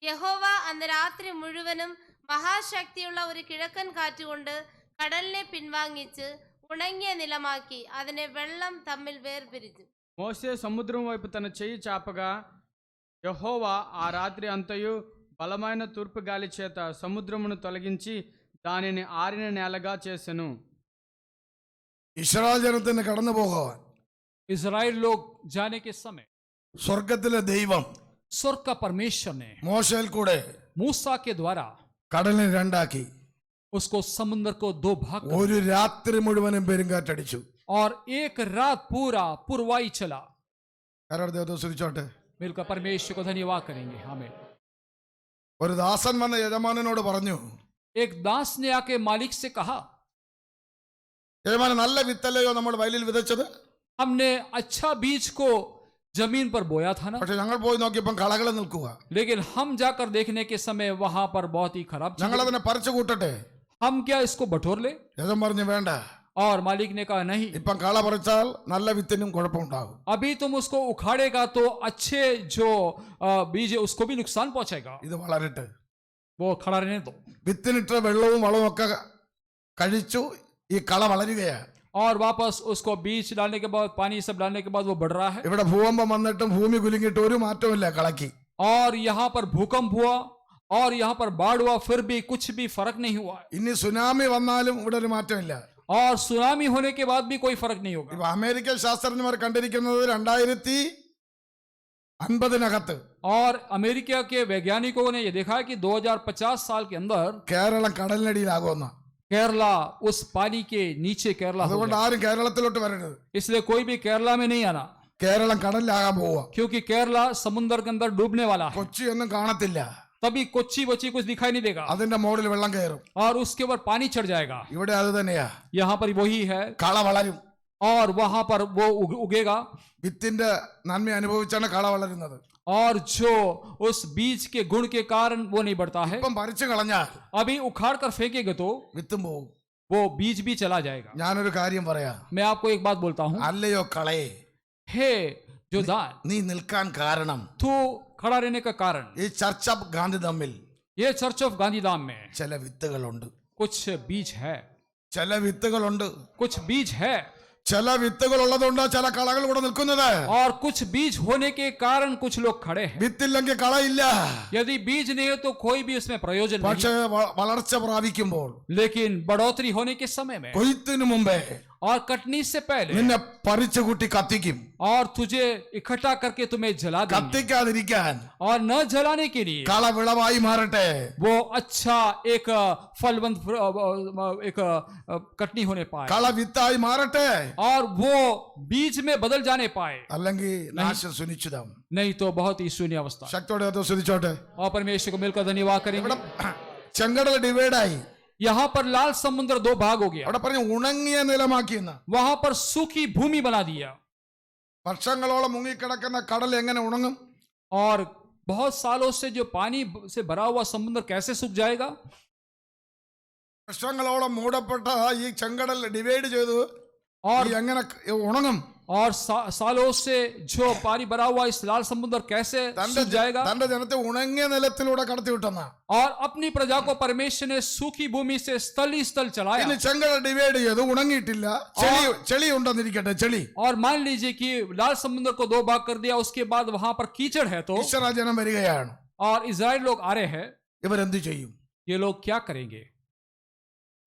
യഹോവ അന്ന് രാത്രി മുഴുവനും മഹാശക്തിയുള്ള ഒരു കിഴക്കൻ കാറ്റുകൊണ്ട് കടലിനെ പിൻവാങ്ങിച്ച് ഉണങ്ങിയ നിലമാക്കി അതിനെ വെള്ളം തമ്മിൽ വേർപിരിച്ചു. మోషే సముద్రం వైపు తన చెయ్యి చాపగా యెహోవా ఆ రాత్రి అంతయు బలమైన తూర్పు గాలి చేత సముద్రమును తొలగించి దానిని ఆరిన నేలగా చేసెను. ഇസ്രായേൽ ജനത്തിന് കടന്നു പോകാൻ इजराइल लोग जाने के समय സ്വർഗത്തിലെ ദൈവം स्वर्ग का परमेश्वर ने മോശയിൽ കൂടെ मूसा के द्वारा കടലിനെ രണ്ടാക്കി. उसको समुद्र को 2 भाग कर ഒരു രാത്രി മുഴുവനും പെരുങ്കാറ്റടിച്ചു. और एक रात पूरा पुरवाई चला। ആരാണ് ദൈവത്തെ സ്തുതിച്ചോട്ടെ. मिलकर परमेश्वर को धन्यवाद करेंगे। हमें ഒരു ദാസൻ വന്ന യജമാനനോട് പറഞ്ഞു, एक दास ने आके मालिक से कहा, യജമാനൻ നല്ല വിത്തല്ലയോ നമ്മൾ വയലിൽ വിതച്ചത്? हमने अच्छा बीज को जमीन पर बोया था ना, പക്ഷെ ഞങ്ങൾ പോയി നോക്കിയപ്പം കളകൾ നിൽക്കുക. लेकिन हम जाकर देखने के समय वहां पर बहुत ही खराब चीज़ ഞങ്ങൾ थी। അതിനെ പറിച്ചു കൂട്ടട്ടെ? हम क्या इसको बटोर ले? യജമാൻ പറഞ്ഞു വേണ്ട. और मालिक ने कहा नहीं, ഇപ്പം കള പറിച്ചാൽ നല്ല വിത്തിനും കുഴപ്പമുണ്ടാകും. अभी तुम उसको उखाड़ेगा तो अच्छे जो बीज है उसको भी नुकसान पहुंचेगा, ഇത് വളരട്ടെ. वो खड़ा रहने दो। വിത്തിനിട്ട വെള്ളവും വളവും ഒക്കെ കഴിച്ചു ഈ കള വളരുകയാണ്. और वापस उसको बीज डालने के बाद पानी सब डालने के बाद वो बढ़ रहा है। ഇവിടെ ഭൂകമ്പം വന്നിട്ടും ഭൂമി കുലുങ്ങിയിട്ട് ഒരു മാറ്റമില്ല കളക്കി. और यहाँ पर भूकंप हुआ और यहाँ पर बाढ़ हुआ फिर भी कुछ भी फर्क नहीं हुआ। ഇനി സുനാമി വന്നാലും ഇവിടെ ഒരു മാറ്റമില്ല. और सुनामी होने के बाद भी कोई फर्क नहीं होगा। ഇപ്പൊ അമേരിക്കൻ ശാസ്ത്രജ്ഞന്മാർ കണ്ടിരിക്കുന്നത് 2050 और अमेरिका के वैज्ञानिकों ने यह देखा है कि 2050 साल के अंदर കേരളം കടലിനടിയിലാകുമെന്ന. केरला उस पानी के नीचे केरला हो അതുകൊണ്ട് गया। ആരും കേരളത്തിലോട്ട് വരരുത്. इसलिए कोई भी केरला में नहीं आना, കേരളം കടലിലാകാൻ പോവുക. क्योंकि केरला समुद्र के अंदर डूबने वाला है। കൊച്ചി ഒന്നും കാണത്തില്ല. तभी कोच्चि वच्ची कुछ दिखाई नहीं देगा അതിന്റെ മുകളിൽ വെള്ളം കയറും. और उसके ऊपर पानी चढ़ जाएगा। ഇവിടെ അത് തന്നെയാ. यहाँ पर वही है കള വളരും. और वहां पर वो उगेगा। വിത്തിന്റെ നന്മ അനുഭവിച്ചാണ് കള വളരുന്നത്. और जो उस बीज के गुण के कारण वो नहीं बढ़ता है। ഇപ്പം പറിച്ചു കളഞ്ഞാൽ अभी उखाड़ कर फेंकेगे तो വിത്തും പോവും. वो बीज भी चला जाएगा। ഞാനൊരു കാര്യം പറയാം. मैं आपको एक बात बोलता हूँ, അല്ലയോ കളയെ, हे जो दान നീ നിൽക്കാൻ കാരണം तू खड़ा रहने का कारण ഈ ചർച്ച് ഓഫ് ഗാന്ധി തമ്മിൽ ये चर्च ऑफ गांधीधाम में ചില വിത്തുകളുണ്ട്. कुछ बीज है, ചില വിത്തുകളുണ്ട്. कुछ बीज है ചില വിത്തുകൾ ഉള്ളതുകൊണ്ട് ചില കളകൾ ഇവിടെ നിൽക്കുന്നത്. और कुछ बीज होने के कारण कुछ लोग खड़े हैं। വിത്തില്ലെങ്കിൽ കളയില്ല. यदि बीज नहीं है तो कोई भी उसमें प्रयोजन പക്ഷേ नहीं। വളർച്ച പ്രാപിക്കുമ്പോൾ लेकिन बढ़ोतरी होने के समय में കൊയ്ത്തിനു മുമ്പേ और कटनी से पहले നിന്നെ പറിച്ചു കൂട്ടി കത്തിക്കും. और तुझे इकट्ठा करके तुम्हें जला देंगे। കത്തിക്കാതിരിക്കാൻ और न जलाने के लिए കള വിളവായി മാറട്ടെ. वो अच्छा एक फलवंत एक कटनी होने पाए കള വിത്തായി മാറട്ടെ. और वो बीज में बदल जाने पाए, അല്ലെങ്കിൽ നാശം സുനിശ്ചിതം. नहीं तो बहुत ही शून्य अवस्था। ശക്തിയോടെ അത് ശ്രദ്ധിച്ചോട്ടെ. और परमेश्वर को मिलकर धन्यवाद करेंगे। ഇവിടെ ചെങ്കടൽ ഡിവൈഡായി. यहाँ पर लाल समुद्र दो भाग हो गया, അവിടെ പറഞ്ഞ ഉണങ്ങിയ നിലമാക്കിയെന്ന്. वहां पर सूखी भूमि बना दिया। വർഷങ്ങളോളം മുങ്ങിക്കിടക്കുന്ന കടൽ എങ്ങനെ ഉണങ്ങും? और बहुत सालों से जो पानी से भरा हुआ समुद्र कैसे सूख जाएगा? വർഷങ്ങളോളം മൂടപ്പെട്ട ഈ ചെങ്കടൽ ഡിവൈഡ് ചെയ്തു और എങ്ങനെ ഉണങ്ങും? और सालों से जो पानी भरा हुआ इस लाल समुद्र कैसे सूख जाएगा? തന്റെ ജനത്തെ ഉണങ്ങിയ നിലത്തിലൂടെ കടത്തി വിട്ടെന്ന. और अपनी प्रजा को परमेश्वर ने सूखी भूमि से स्थल ही स्थल चलाया। ഇനി ചെങ്കടൽ ഡിവൈഡ് ചെയ്തു ഉണങ്ങിയിട്ടില്ല. ചെളി ഉണ്ടെന്നിരിക്കട്ടെ. ചെളി. और मान लीजिए कि लाल समुद्र को दो भाग कर दिया, उसके बाद वहां पर कीचड़ है, तो ഇസ്രായേൽ ജനം വരികയാണ്. और इजराइल लोग आ रहे हैं। ഇവരെന്ത് ചെയ്യും? ये लोग क्या करेंगे?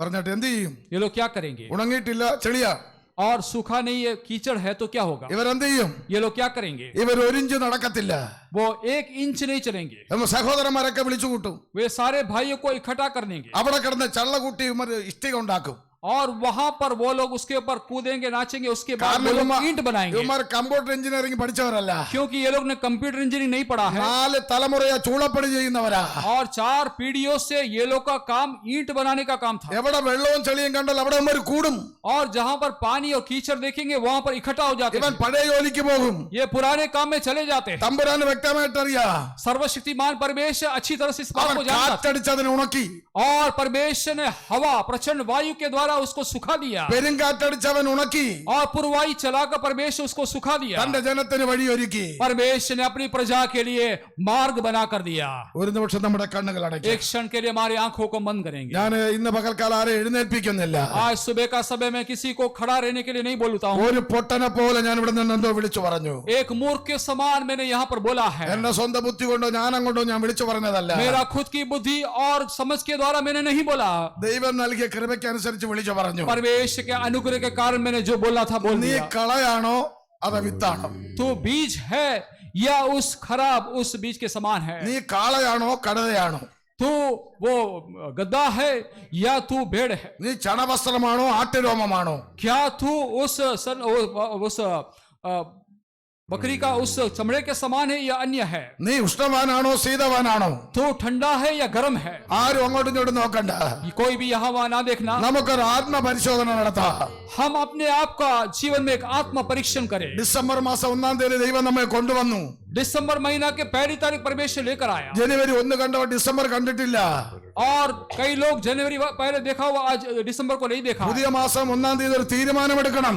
പറഞ്ഞിട്ട് എന്ത് ചെയ്യും? ये लोग क्या करेंगे? ഉണങ്ങിയിട്ടില്ല, ചെളിയാ. और सूखा नहीं है, कीचड़ है, तो क्या होगा? ഇവരെന്ത് ചെയ്യും? ये लोग क्या करेंगे? ഇവർ ഒരിഞ്ച് നടക്കത്തില്ല. वो 1 इंच नहीं चलेंगे। സഹോദരന്മാരൊക്കെ വിളിച്ചു കൂട്ടും. वे सारे भाइयों को इकट्ठा कर देंगे അവിടെ കിടന്ന് ചള്ളകൂട്ടി ഇവർ ഇഷ്ടിക ഉണ്ടാക്കും. और वहां पर वो लोग उसके ऊपर कूदेंगे, नाचेंगे, उसके बाद കാരണം वो लोग ईंट बनाएंगे। ഇവന്മാർ കമ്പ്യൂട്ടർ എഞ്ചിനീയറിംഗ് പഠിച്ചവരല്ല. क्योंकि ये लोग ने कंप्यूटर इंजीनियरिंग नहीं पढ़ा है 4 തലമുറയെ ചൂളപ്പണി ചെയ്യുന്നവരാ. और 4 पीढ़ियों से ये लोग का काम ईंट बनाने का काम था। എവിടെ വെള്ളവും ചെളിയും കണ്ടാൽ അവിടെ ഇവന്മാർ കൂടും. और जहां पर पानी और कीचड़ देखेंगे वहां पर इकट्ठा हो जाते ഇവൻ हैं। പഴയ ജോലിക്ക് പോകും. ये पुराने काम में चले जाते हैं। തമ്പുരാന് വ്യക്തമായിട്ട് അറിയാം. सर्वशक्तिमान परमेश्वर अच्छी तरह से इस बात അവൻ को जानता था। കാറ്റടിച്ചതിനെ ഉണക്കി. और परमेश्वर ने हवा प्रचंड वायु के द्वारा उसको सुखा दिया। പെരുങ്കാറ്റടിച്ചവൻ ഉണക്കി. और पुरवाई चलाकर परमेश्वर उसको सुखा दिया। തന്റെ ജനത്തിന് വഴിയൊരുക്കി. परमेश्वर ने अपनी प्रजा के लिए मार्ग बना कर दिया। ഒരു നിമിഷം നമ്മുടെ കണ്ണുകൾ അടയ്ക്കും. एक क्षण के लिए हमारी आंखों को बंद करेंगे। ഞാൻ ഇന്ന് പകൽക്കാലം ആരെ എഴുന്നേൽപ്പിക്കുന്നില്ല. आज सुबह का समय में किसी को खड़ा रहने के लिए नहीं बोलता हूँ। ഒരു പൊട്ടനെ പോലെ ഞാൻ ഇവിടെ നിന്ന് എന്തോ വിളിച്ചു പറഞ്ഞു. एक मूर्ख के समान मैंने यहाँ पर बोला है। എന്റെ സ്വന്തം ബുദ്ധി കൊണ്ടോ ജ്ഞാനം കൊണ്ടോ ഞാൻ വിളിച്ചു പറഞ്ഞതല്ല. मेरा खुद की बुद्धि और समझ के द्वारा मैंने नहीं बोला। ദൈവം നൽകിയ കൃപയ്ക്ക് അനുസരിച്ച് വിളിച്ചു പറഞ്ഞു. परमेश्वर के अनुग्रह के कारण मैंने जो बोला था बोल നീ दिया। കളയാണോ അതോ വിത്താണോ? तू बीज है या उस खराब उस बीज के समान है? നീ കാളയാണോ കടതയാണോ? तू वो गद्दा है या तू भेड़ है? നീ ചണവസ്ത്രമാണോ ആട്ടുരോമമാണോ? क्या तू उस बकरी का उस चमड़े के समान है या अन्य है? നീ ഉഷ്ണവാനാണോ ശീതവാനാണോ? तू ठंडा है या गर्म है? ആരും അങ്ങോട്ടും ഇങ്ങോട്ടും നോക്കണ്ട. कोई भी यहाँ वहां ना देखना। നമുക്കൊരു ആത്മപരിശോധന നടത്താം. हम अपने आप का जीवन में एक आत्म परीक्षण करें। ഡിസംബർ മാസം 1-ാം തീയതി ദൈവം നമ്മെ കൊണ്ടുവന്നു. दिसंबर महीना के 1 तारीख परमेश्वर लेकर आया। ജനുവരി 1 കണ്ടവർ ഡിസംബർ കണ്ടിട്ടില്ല. और कई लोग जनवरी पहले देखा हुआ, आज दिसंबर को नहीं देखा। പുതിയ മാസം 1-ാം തീയതി ഒരു തീരുമാനമെടുക്കണം.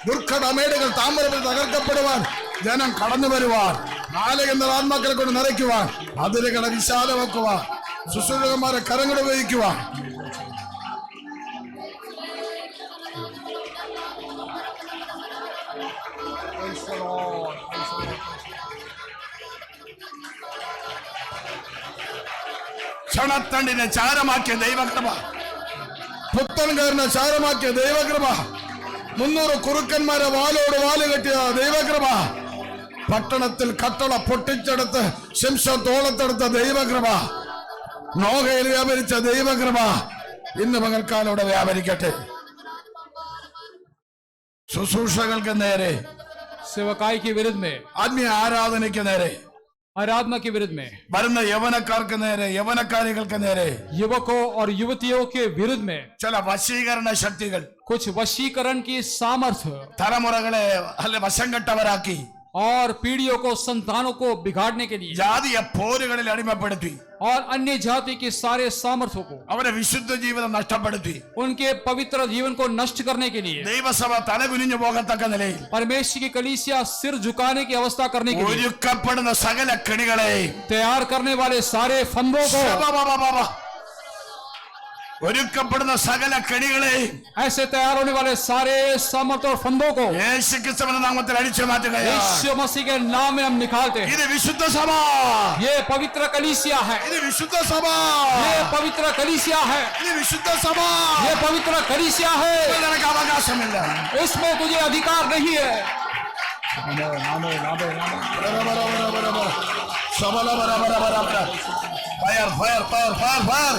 ദുർഘടമേടുകൾ താമരത്തിൽ തകർക്കപ്പെടുവാൻ, ജനം കടന്നു വരുവാൻ, നാലകെന്ന ആത്മാക്കളെ കൊണ്ട് നിറയ്ക്കുവാൻ, അതിരുകളെ വിശാലമാക്കുവാൻ, ശുശ്രൂഷകന്മാരെ കരങ്ങൾ ഉപയോഗിക്കുവാൻ. ക്ഷണത്തണ്ടിനെ ചാരമാക്കിയ ദൈവകൃപ, പുത്തൻകാരനെ ചാരമാക്കിയ ദൈവകൃപ, 300 കുറുക്കന്മാരെ വാലോട് വാല് കെട്ടിയ ദൈവകൃപ, പട്ടണത്തിൽ കട്ടള പൊട്ടിച്ചെടുത്ത് ശംശം തോളത്തെടുത്ത ദൈവകൃപ, നോഹയിൽ വ്യാപരിച്ച ദൈവകൃപ ഇന്ന് പകൽക്കാലൂടെ വ്യാപരിക്കട്ടെ. ശുശ്രൂഷകൾക്ക് നേരെ, सेवकाई के विरुद्ध में, ആത്മീയ ആരാധനയ്ക്ക് നേരെ, आराधना के विरुद्ध में, വരുന്ന യവനക്കാർക്ക് നേരെ, യവനക്കാരികൾക്ക് നേരെ युवकों और युवतियों के विरुद्ध में ചില വശീകരണ ശക്തികൾ कुछ वशीकरण की सामर्थ्य തലമുറകളെ അല്ലെ വശം കെട്ടവരാക്കി और पीढ़ियों को, संतानों को बिगाड़ने के लिए ജാതീയ പോരുകളിൽ അടിമപ്പെടുത്തി और अन्य जाति के सारे सामर्थ्यों को, അവരെ വിശുദ്ധ ജീവിതം നഷ്ടപ്പെടുത്തി उनके पवित्र जीवन को नष्ट करने के लिए ദൈവസഭ തലകുനിഞ്ഞു പോകത്തക്ക നിലയിൽ परमेश्वर की कलीसिया सिर झुकाने की अवस्था करने के लिए ഒരുക്കപ്പെടുന്ന സകല കെണികളെ तैयार करने वाले सारे फंदों को, ഒരുക്കപ്പെടുന്ന സകല കെണികളെ ऐसे तैयार होने वाले सारे सामर्थ और फंदों को യേശുക്രിസ്തുവിന്റെ നാമത്തിൽ അടിച്ചു മാറ്റുകയാണ്. यीशु मसीह के नाम में हम निकालते हैं. ഇത് വിശുദ്ധ സഭ, ये पवित्र कलीसिया है, ഇത് വിശുദ്ധ സഭ, ये पवित्र कलीसिया है, ഇത് വിശുദ്ധ സഭ. ये पवित्र कलीसिया है. നിനക്ക് അവകാശമില്ല. इसमें तुझे अधिकार नहीं है. Fire fire fire fire fire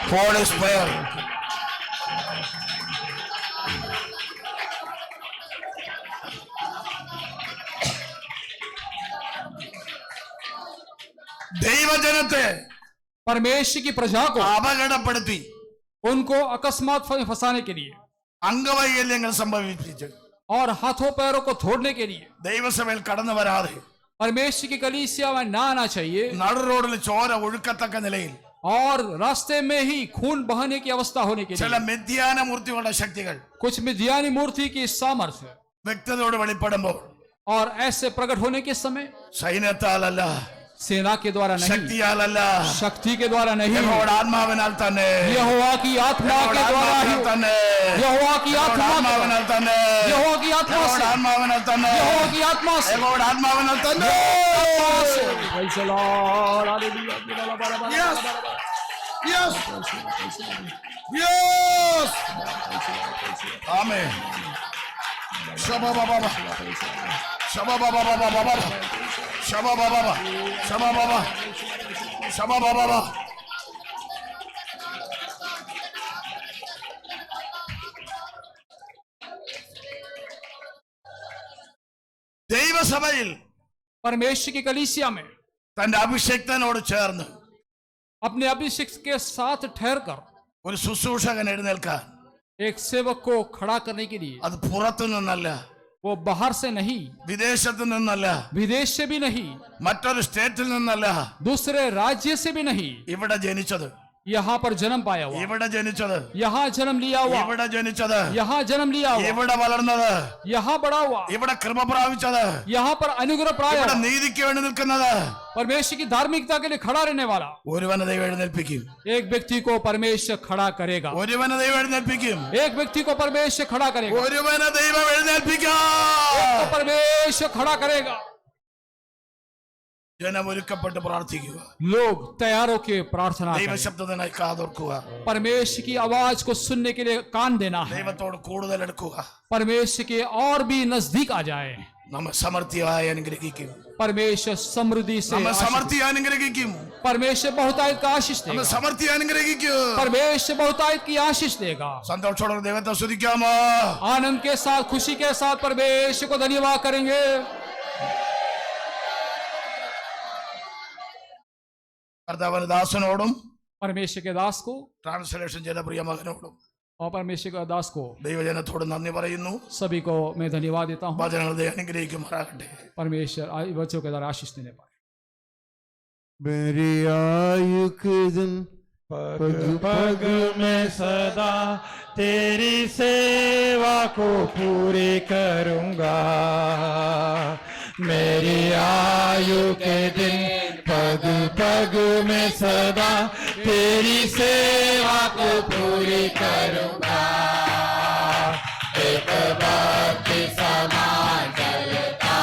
Holy Spirit. ദൈവജനത്തെ परमेश्वर की प्रजा को, അപകടപ്പെടുത്തി उनको अकस्मात फंसाने के लिए അംഗവൈകല്യങ്ങൾ സംഭവിപ്പിച്ച് और हाथों पैरों को तोड़ने के लिए ദൈവസഭയിൽ കടന്നു വരാതെ परमेश्वर की कलीसिया में ना आना चाहिए നടു റോഡിൽ ചോര ഒഴുക്കത്തക്ക നിലയിൽ और रास्ते में ही खून बहाने की अवस्था होने के ചില लिए മിഥ്യാന മൂർത്തികളുടെ ശക്തികൾ कुछ मिद्यानी मूर्ति की सामर्थ्य വ്യക്തതയോട് വെളിപ്പെടുമ്പോൾ और ऐसे प्रकट होने के समय സൈന്യത്താലല്ല, सेना के द्वारा नहीं, ശക്തിയാലല്ല, शक्ति के द्वारा नहीं, യഹോവയുടെ ആത്മാവിനാൽ തന്നെ, यहोवा की आत्मा के യഹോവയുടെ द्वारा ही, ആത്മാവിനാൽ തന്നെ, यहोवा की യഹോവയുടെ आत्मा के द्वारा, ആത്മാവിനാൽ തന്നെ, यहोवा की आत्मा യഹോവയുടെ से, ആത്മാവിനാൽ തന്നെ, यहोवा की आत्मा से, യഹോവയുടെ ആത്മാവിനാൽ തന്നെ. Yes. Yes. Yes. Amen. Shabba-ba-ba-ba. Shabba-ba-ba-ba-ba-ba-ba. Shabba-ba-ba-ba. Shabba-ba-ba. Shabba-ba-ba-ba. ദൈവസഭയിൽ परमेश्वर की कलीसिया में തന്റെ അഭിഷേക്തനോട് ചേർന്ന് अपने अभिषेक के साथ ठहर कर ഒരു ശുശ്രൂഷകൻ എഴുന്നേൽക്കാൻ, एक सेवक को खड़ा करने के लिए, അത് പുറത്തു നിന്നല്ല, वो बाहर से नहीं, വിദേശത്തു നിന്നല്ല, विदेश से भी नहीं, മറ്റൊരു സ്റ്റേറ്റിൽ നിന്നല്ല, दूसरे राज्य से भी नहीं, ഇവിടെ ജനിച്ചത്, यहाँ पर जन्म पाया हुआ, ഇവിടെ ജനിച്ചത്, यहाँ जन्म लिया हुआ, ഇവിടെ ജനിച്ചത്, यहाँ जन्म लिया हुआ, ഇവിടെ വളർന്നത്, यहाँ बड़ा हुआ, ഇവിടെ കൃപ പ്രാപിച്ചത്, यहाँ पर अनुग्रह प्राप्त ഇവിടെ हुआ, നീതിക്ക് വേണ്ടി നിൽക്കുന്നത്, परमेश्वर की धार्मिकता के लिए खड़ा रहने वाला ഒരുവനെ ദൈവം എഴുന്നേൽപ്പിക്കും. एक व्यक्ति को परमेश्वर खड़ा करेगा, ഒരുവനെ ദൈവം എഴുന്നേൽപ്പിക്കും. एक व्यक्ति को परमेश्वर खड़ा करेगा, ഒരുവനെ ദൈവം എഴുന്നേൽപ്പിക്കാം. तो परमेश्वर खड़ा करेगा. ജനം ഒരുക്കപ്പെട്ട് പ്രാർത്ഥിക്കുക. लोग तैयार होकर प्रार्थना करें. ദൈവശബ്ദത്തിനായി കാതോർക്കുക. परमेश्वर की आवाज को सुनने के लिए कान देना है. ദൈവത്തോട് കൂടുതൽ അടുക്കുക. परमेश्वर के और भी नजदीक आ जाए. നമ്മെ സമൃദ്ധിയായി അനുഗ്രഹിക്കും. परमेश्वर समृद्धि से നമ്മെ आशीष- സമൃദ്ധിയായി അനുഗ്രഹിക്കും. परमेश्वर बहुतायत का आशीष നമ്മെ देगा. സമൃദ്ധിയായി അനുഗ്രഹിക്കും. परमेश्वर बहुतायत की आशीष देगा. സന്തോഷത്തോടെ ദൈവത്തെ സ്തുതിക്കാമോ? आनंद के साथ, खुशी के साथ परमेश्वर को धन्यवाद करेंगे. കർത്താവിന്റെ ദാസനോടും परमेश्वर के दास को ട്രാൻസ്ലേഷൻ ചെയ്ത പ്രിയ മകനോടും और परमेश्वर के दास को ദൈവജനത്തോട് നന്ദി പറയുന്നു. सभी को मैं धन्यवाद देता हूँ. വചനങ്ങളെ അനുഗ്രഹിക്കുമാറാകട്ടെ. परमेश्वर बच्चों के द्वारा आशीष देने पाए. मेरी आयु के दिन पग पग में सदा तेरी सेवा को पूरी करूंगा। मेरी आयु के दिन पग पग में सदा तेरी सेवा को पूरी करूंगा। एक भक्ति समान चलता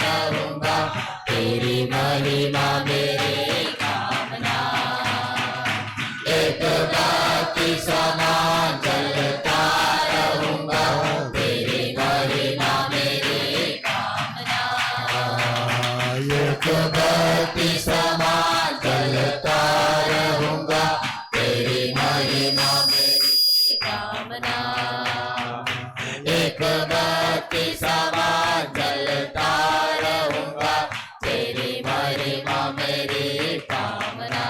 रहूंगा, तेरी महिमा मेरी कामना। एक भक्ति समान चलता रहूंगा, तेरी महिमा मेरी कामना। एक भक्ति समान चलता रहूंगा, तेरी महिमा मेरी कामना। एक भक्ति समान चलता रहूंगा, तेरी महिमा मेरी कामना।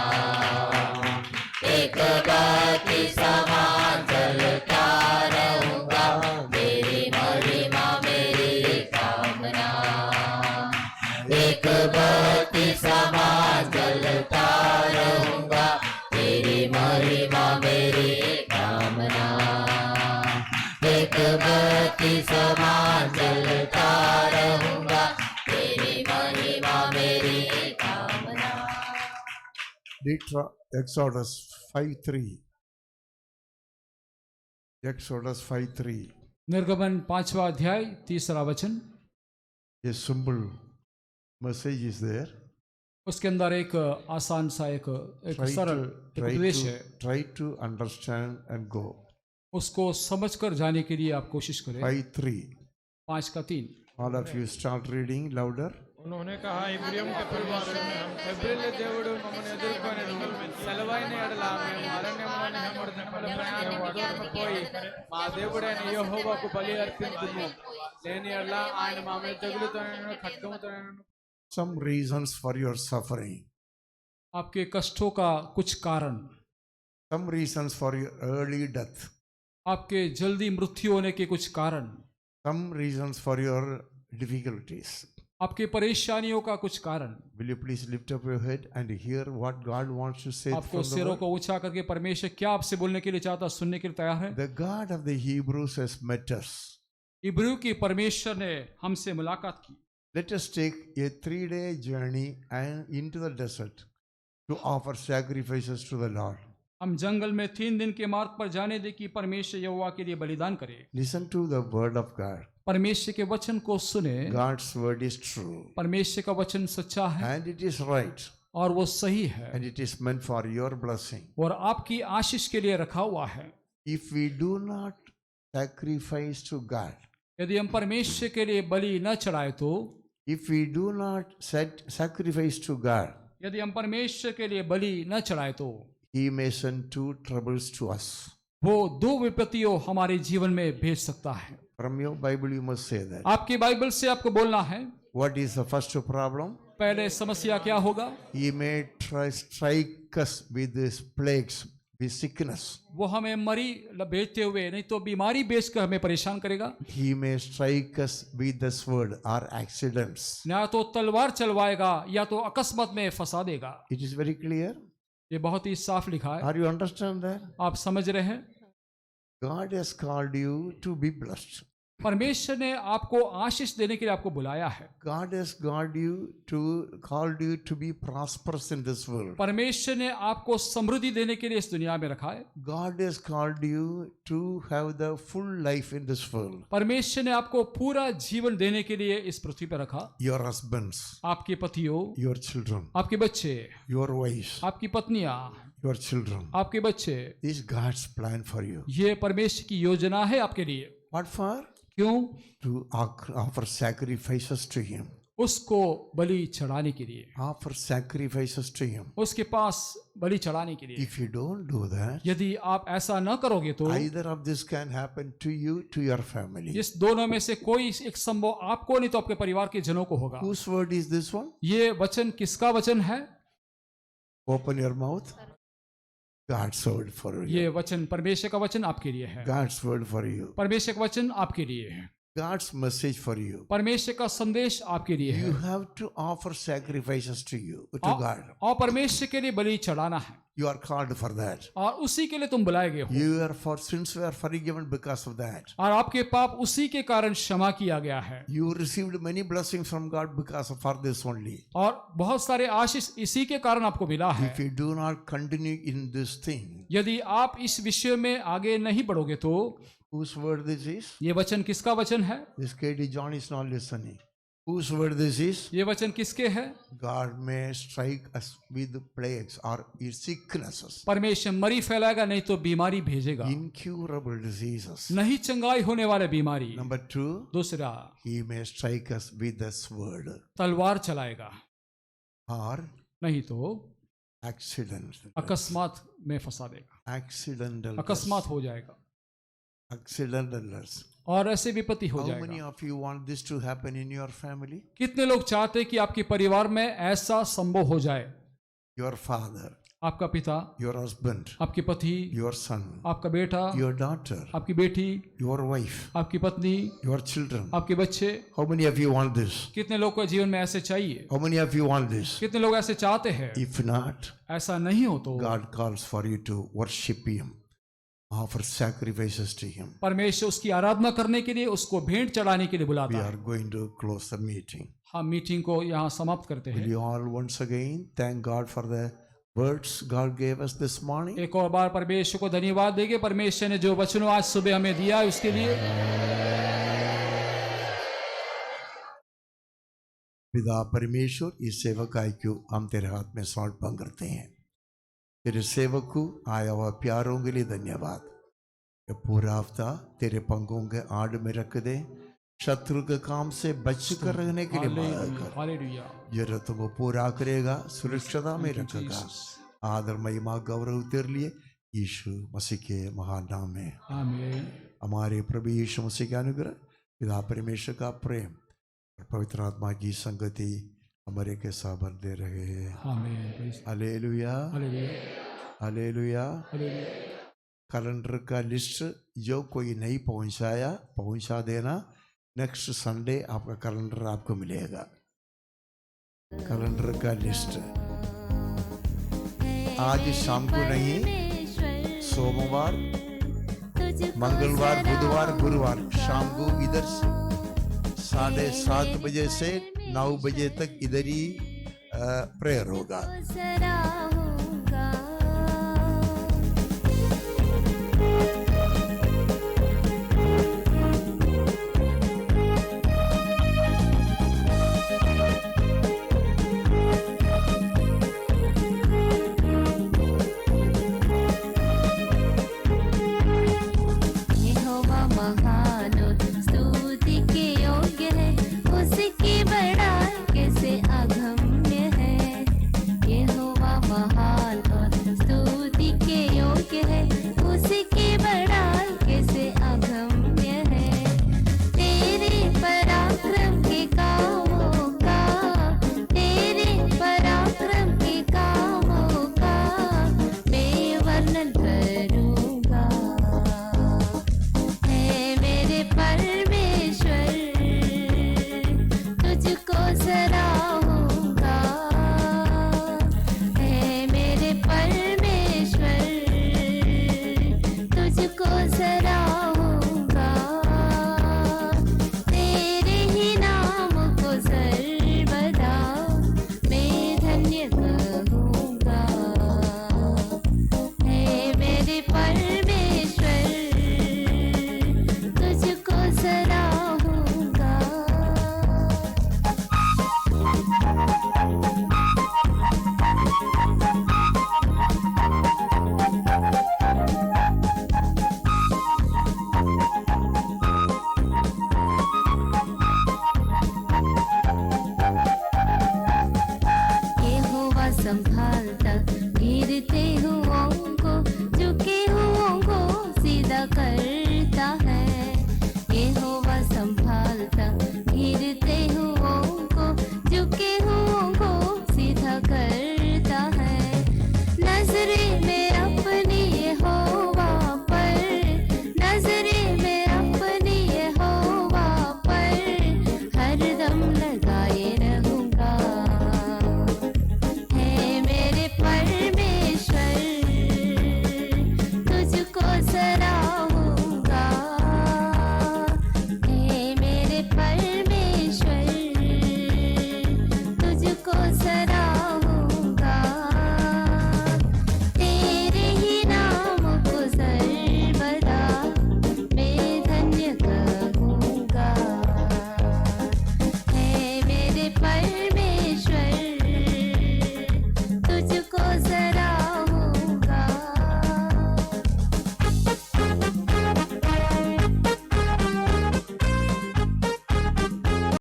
एक भक्ति समान चलता रहूंगा, तेरी महिमा मेरी कामना। एक भक्ति समान चलता रहूंगा, तेरी महिमा मेरी कामना। एक भक्ति समान चलता रहूंगा, तेरी महिमा मेरी कामना। Exodus 5:3. Exodus 5:3. निर्गमन 5वां अध्याय 3रा वचन। A simple message is there. उसके अंदर एक आसान सा एक सरल एक उपदेश है। Try to understand and go. उसको समझकर जाने के लिए आप कोशिश करें। 5:3. 5:3। All of you start reading louder. उन्होंने कहा, इब्रियम के परिवार में हम ఫిబ్రిల్ దేవుడు మమ్మల్ని ఎదుర్కొనెను, సెలవైన ఎడల మేము అరణ్యములోని హెమోడు దెబ్బల ప్రయాణం అడవులకు పోయి మా దేవుడైన యెహోవాకు బలి అర్పించుము. లేని ఎడల ఆయన మా మీద తెగులుతోనైనను ఖడ్గముతోనైనను Some reasons for your suffering. आपके कष्टों का कुछ कारण, Some reasons for your early death. आपके जल्दी मृत्यु होने के कुछ कारण, Some reasons for your difficulties. आपके परेशानियों का कुछ कारण। Will you please lift up your head and hear what God wants to say आपको from the सिरों word? को ऊंचा करके परमेश्वर क्या आपसे बोलने के लिए चाहता है, सुनने के लिए तैयार है। The God of the Hebrews has met us. इब्रियों की परमेश्वर ने हमसे मुलाकात की। Let us take a 3-day journey and into the desert to offer sacrifices to the Lord. हम जंगल में 3 दिन के मार्ग पर जाने दे कि परमेश्वर यहोवा के लिए बलिदान करे। Listen to the word of God. परमेश्वर के वचन को सुने। God's word is true परमेश्वर का वचन सच्चा है and it is right और वो सही है and it is meant for your blessing. और आपकी आशीष के लिए रखा हुआ है। If we do not sacrifice to God, यदि हम परमेश्वर के लिए बलि न चढ़ाए तो, if we do not sacrifice to God, यदि हम परमेश्वर के लिए बलि न चढ़ाए तो He may send 2 troubles to us. वो 2 विपत्तियों हमारे जीवन में भेज सकता है। From your Bible you must say that. आपकी बाइबल से आपको बोलना है। What is the first problem? पहले समस्या क्या होगा? He may strike us with these plagues, with sickness. वो हमें मरी भेजते हुए नहीं तो बीमारी भेजकर हमें परेशान करेगा। He may strike us with the sword or accidents. या तो तलवार चलवाएगा या तो अकस्मात में फंसा देगा। It is very clear. ये बहुत ही साफ लिखा है। Are you understand that? आप समझ रहे हैं? God has called you to be blessed. परमेश्वर ने आपको आशीष देने के लिए आपको बुलाया है। God has called you to be prosperous in this world. परमेश्वर ने आपको समृद्धि देने के लिए इस दुनिया में रखा है। God has called you to have the full life in this world. परमेश्वर ने आपको पूरा जीवन देने के लिए इस पृथ्वी पर रखा। Your husbands, आपके पतियों, your children, आपके बच्चे, your wives, आपकी पत्नियां, your children. आपके बच्चे, This is God's plan for you. ये परमेश्वर की योजना है आपके लिए। What for? क्यों? To offer sacrifices to Him. उसको बलि चढ़ाने के लिए, Offer sacrifices to Him. उसके पास बलि चढ़ाने के लिए। If you don't do that, यदि आप ऐसा न करोगे तो either of this can happen to you, to your family. इस दोनों में से कोई एक संभव आपको नहीं तो आपके परिवार के जनों को होगा। Whose word is this one? ये वचन किसका वचन है? Open your mouth. God's word for ये you. वचन परमेश्वर का वचन आपके लिए है। God's word for you. परमेश्वर का वचन आपके लिए है। God's message for you. परमेश्वर का संदेश आपके लिए है You have to offer sacrifices to you, to God. और परमेश्वर के लिए बलि चढ़ाना है You are called for that. और उसी के लिए तुम बुलाए गए हो Your sins were forgiven because of that. और आपके पाप उसी के कारण क्षमा किया गया है You received many blessings from God because of for this only. और बहुत सारे आशीष इसी के कारण आपको मिला है If you do not continue in this thing, यदि आप इस विषय में आगे नहीं बढ़ोगे तो whose word this is? ये वचन किसका वचन है This KD John is not listening. Whose word this is? ये वचन किसके है God may strike us with plagues or sicknesses, परमेश्वर मरी फैलाएगा नहीं तो बीमारी भेजेगा incurable diseases. नहीं चंगाई होने वाले बीमारी Number 2, दूसरा He may strike us with this word तलवार चलाएगा or नहीं तो accident. अकस्मात में फंसा देगा Accidental. अकस्मात हो जाएगा Accidental. और ऐसे विपत्ति हो How many जाएगा of you want this to happen in your family? कितने लोग चाहते हैं कि आपके परिवार में ऐसा संभव हो जाए Your father, आपका पिता your husband, आपके पति your son, आपका बेटा your daughter, आपकी बेटी your wife, आपकी पत्नी your children. आपके बच्चे How many of you want this? कितने लोग को जीवन में ऐसे चाहिए How many of you want this? कितने लोग ऐसे चाहते हैं If not, ऐसा नहीं हो तो God calls for you to worship Him, offer sacrifices to Him. परमेश्वर उसकी आराधना करने के लिए उसको भेंट चढ़ाने के लिए We बुलाता है are going to close the meeting. हम मीटिंग को यहाँ समाप्त करते Will हैं you all once again thank God for the words God gave us this morning? एक और बार परमेश्वर को धन्यवाद देंगे परमेश्वर ने जो वचनों आज सुबह हमें दिया है उसके लिए पिता परमेश्वर इस सेवकाई को हम तेरे हाथ में समर्पण करते हैं। तेरे सेवक को आया हुआ प्यारों के लिए धन्यवाद। ये पूरा हफ्ता तेरे पंखों के आड़ में रख दे, शत्रु के काम से बच कर रहने के लिए मदद कर। हालेलुया जरूरतों को पूरा करेगा, सुरक्षता में रखेगा। जीसस आदर महिमा गौरव तेरे लिए यीशु मसीह के महान नाम में। आमीन हमारे प्रभु यीशु मसीह के अनुग्रह, पिता परमेश्वर का प्रेम और पवित्र आत्मा की संगति हमारे के साथ बने रहे। आमीन hallelujah hallelujah hallelujah. Hallelujah calendar का लिस्ट जो कोई नहीं पहुंचाया पहुंचा देना। नेक्स्ट संडे आपका कैलेंडर आपको मिलेगा। कैलेंडर का लिस्ट आज शाम को नहीं, सोमवार, मंगलवार, बुधवार, गुरुवार शाम को इधर 7:30 बजे से 9 बजे तक इधर ही प्रेयर होगा। संभालता, गिरते हुओं को, झुके हुओं को सीधा करता है।